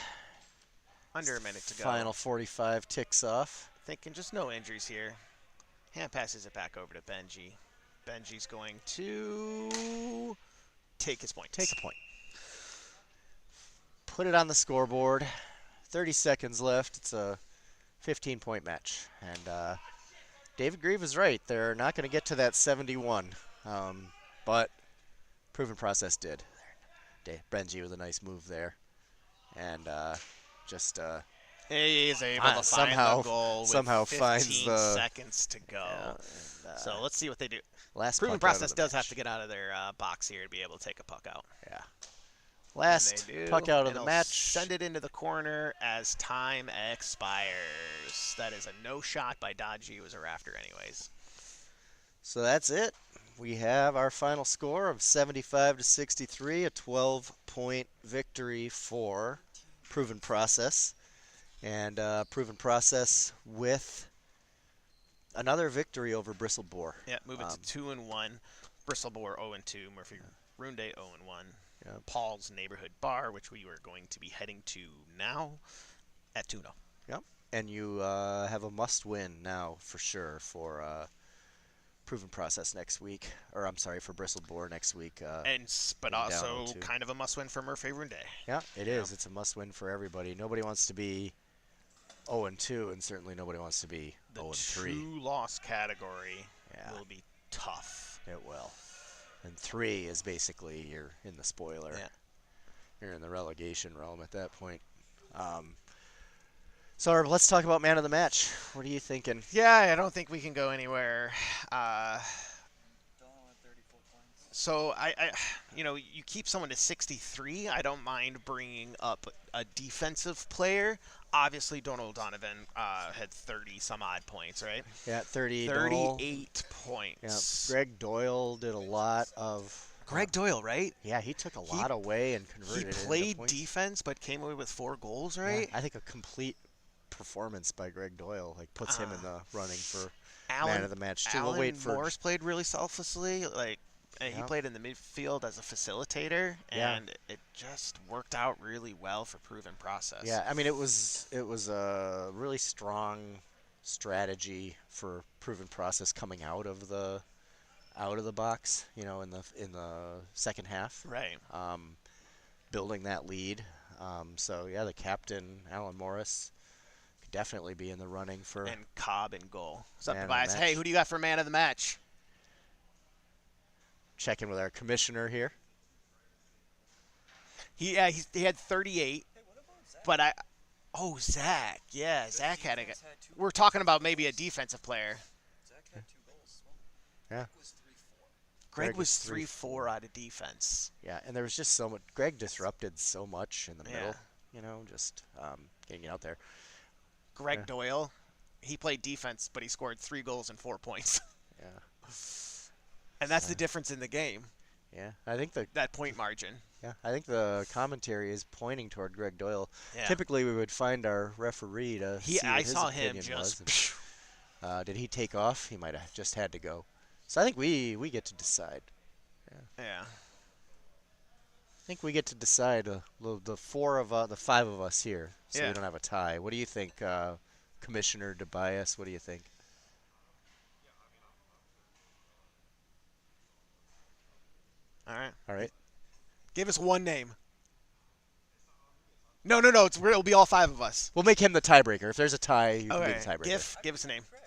Speaker 5: Under a minute to go.
Speaker 4: Final 45 ticks off.
Speaker 5: Thinking just no injuries here. Hand passes it back over to Benji. Benji's going to take his point.
Speaker 4: Take a point. Put it on the scoreboard. 30 seconds left. It's a 15-point match. And David Grieve is right. They're not going to get to that 71. But Proven Process did. Benji with a nice move there. And just
Speaker 5: he is able to find
Speaker 4: somehow
Speaker 5: the goal with
Speaker 4: somehow
Speaker 5: 15
Speaker 4: finds the
Speaker 5: seconds to go. So let's see what they do.
Speaker 4: last
Speaker 5: Proven
Speaker 4: puck out of
Speaker 5: Process
Speaker 4: the
Speaker 5: does
Speaker 4: match.
Speaker 5: have to get out of their box here to be able to take a puck out.
Speaker 4: Yeah. Last
Speaker 5: And they do.
Speaker 4: puck out of
Speaker 5: and
Speaker 4: the
Speaker 5: they'll
Speaker 4: match.
Speaker 5: Send it into the corner as time expires. That is a no shot by Dodgy. It was a rafter, anyways.
Speaker 4: So that's it. We have our final score of 75 to 63, a 12-point victory for Proven Process. And Proven Process with another victory over Bristled Boar.
Speaker 5: Yeah, moving to 2-1. Bristled Boar 0-2. Murphy Runde 0-1.
Speaker 4: Yeah.
Speaker 5: Paul's Neighborhood Bar, which we are going to be heading to now at Tuno.
Speaker 4: Yep. And you have a must-win now for sure for Proven Process next week, or I'm sorry, for Bristled Boar next week.
Speaker 5: But
Speaker 4: getting down
Speaker 5: also
Speaker 4: 0-2.
Speaker 5: kind of a must-win for Murphy Runde.
Speaker 4: Yeah, it
Speaker 5: You
Speaker 4: is.
Speaker 5: know?
Speaker 4: It's a must-win for everybody. Nobody wants to be 0-2, and certainly nobody wants to be
Speaker 5: The
Speaker 4: 0-3.
Speaker 5: two-loss category
Speaker 4: Yeah.
Speaker 5: will be tough.
Speaker 4: It will. And 3 is basically you're in the spoiler.
Speaker 5: Yeah.
Speaker 4: You're in the relegation realm at that point. So let's talk about man of the match. What are you thinking?
Speaker 5: Yeah, I don't think we can go anywhere.
Speaker 6: Dylan with 34 points.
Speaker 5: So you keep someone to 63. I don't mind bringing up a defensive player. Obviously, Donald Donovan had 30 some odd points, right?
Speaker 4: Yeah, 30.
Speaker 5: 38
Speaker 4: Yeah,
Speaker 5: points.
Speaker 4: Greg Doyle did a lot of.
Speaker 5: Greg Doyle, right?
Speaker 4: Yeah, he took a lot away and
Speaker 5: He
Speaker 4: converted it into
Speaker 5: played
Speaker 4: points.
Speaker 5: defense, but came away with 4 goals,
Speaker 4: Yeah,
Speaker 5: right?
Speaker 4: I think a complete performance by Greg Doyle puts him in the running for man of the match too.
Speaker 5: Alan
Speaker 4: We'll wait for
Speaker 5: Morris played really selflessly. He
Speaker 4: Yeah.
Speaker 5: played in the midfield as a facilitator,
Speaker 4: Yeah.
Speaker 5: and it just worked out really well for Proven Process.
Speaker 4: Yeah, I mean it was a really strong strategy for Proven Process coming out of the box, in the second half,
Speaker 5: Right.
Speaker 4: building that lead. So yeah, the captain Alan Morris could definitely be in the running for
Speaker 5: And Cobb in goal. What's up,
Speaker 4: Man of the
Speaker 5: Tobias? Hey,
Speaker 4: match.
Speaker 5: who do you got for man of the match?
Speaker 4: checking with our commissioner here.
Speaker 5: He had 38,
Speaker 6: Hey, what about Zach?
Speaker 5: but Zach. Yeah, Zach had a.
Speaker 6: Defense had two
Speaker 5: We're
Speaker 6: goals.
Speaker 5: talking about maybe a defensive player.
Speaker 6: Zach had 2 goals. Well,
Speaker 4: Yeah.
Speaker 2: Was 3-4.
Speaker 5: Greg
Speaker 4: Greg
Speaker 5: was
Speaker 4: was
Speaker 5: 3-4 out of defense.
Speaker 4: Yeah, and there was just so much. Greg disrupted so much in the
Speaker 5: Yeah.
Speaker 4: middle, just getting it out there.
Speaker 5: Greg
Speaker 4: Yeah.
Speaker 5: Doyle, he played defense, but he scored 3 goals and 4 points.
Speaker 4: Yeah,
Speaker 5: And that's the difference in the game,
Speaker 4: yeah. I think
Speaker 5: that point margin.
Speaker 4: the commentary is pointing toward Greg Doyle.
Speaker 5: Yeah.
Speaker 4: Typically, we would find our referee to see what
Speaker 5: I
Speaker 4: his
Speaker 5: saw him
Speaker 4: opinion
Speaker 5: just.
Speaker 4: was. Did he take off? He might have just had to go. So I think we get to decide.
Speaker 5: Yeah.
Speaker 4: I think we get to decide the 5 of us here, so
Speaker 5: Yeah.
Speaker 4: we don't have a tie. What do you think, Commissioner Tobias? What do you think?
Speaker 5: All right.
Speaker 4: All right.
Speaker 5: Give us one name. No. It'll be all 5 of us.
Speaker 4: We'll make him the tiebreaker. If there's a tie, you can be
Speaker 5: Okay.
Speaker 4: the tiebreaker.
Speaker 5: Give us a name.
Speaker 6: Craig.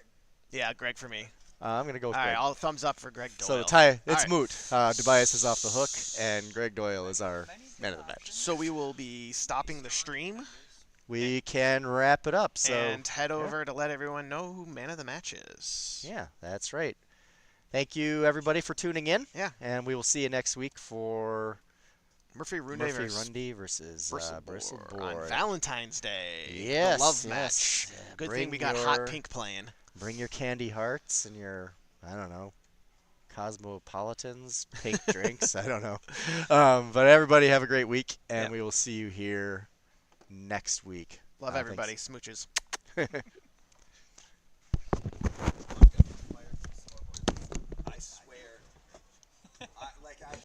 Speaker 5: Yeah, Greg for me.
Speaker 4: I'm gonna go with
Speaker 5: All
Speaker 4: Greg.
Speaker 5: right, all thumbs up for Greg Doyle.
Speaker 4: So the tie, it's
Speaker 5: All right.
Speaker 4: moot. Tobias is off the hook, and Greg Doyle is our man of the match.
Speaker 5: So we will be stopping the stream
Speaker 4: We can wrap it up. So
Speaker 5: and head over to let everyone know who man of the match is.
Speaker 4: yeah, that's right. Thank you everybody for tuning in.
Speaker 5: Yeah.
Speaker 4: And we will see you next week for
Speaker 5: Murphy Runde
Speaker 4: Murphy
Speaker 5: versus
Speaker 4: Runde versus
Speaker 5: Bristled
Speaker 4: Boar.
Speaker 5: on Valentine's Day.
Speaker 4: Yes,
Speaker 5: The love
Speaker 4: yes.
Speaker 5: match.
Speaker 4: Yeah,
Speaker 5: Good
Speaker 4: bring
Speaker 5: thing we got
Speaker 4: your-
Speaker 5: Hot Pink playing.
Speaker 4: Bring your candy hearts and your, I don't know, cosmopolitans, pink drinks. I don't know. But everybody have a great week, and
Speaker 5: Yeah.
Speaker 4: we will see you here next week.
Speaker 5: Love
Speaker 4: Thanks.
Speaker 5: everybody. Smooches.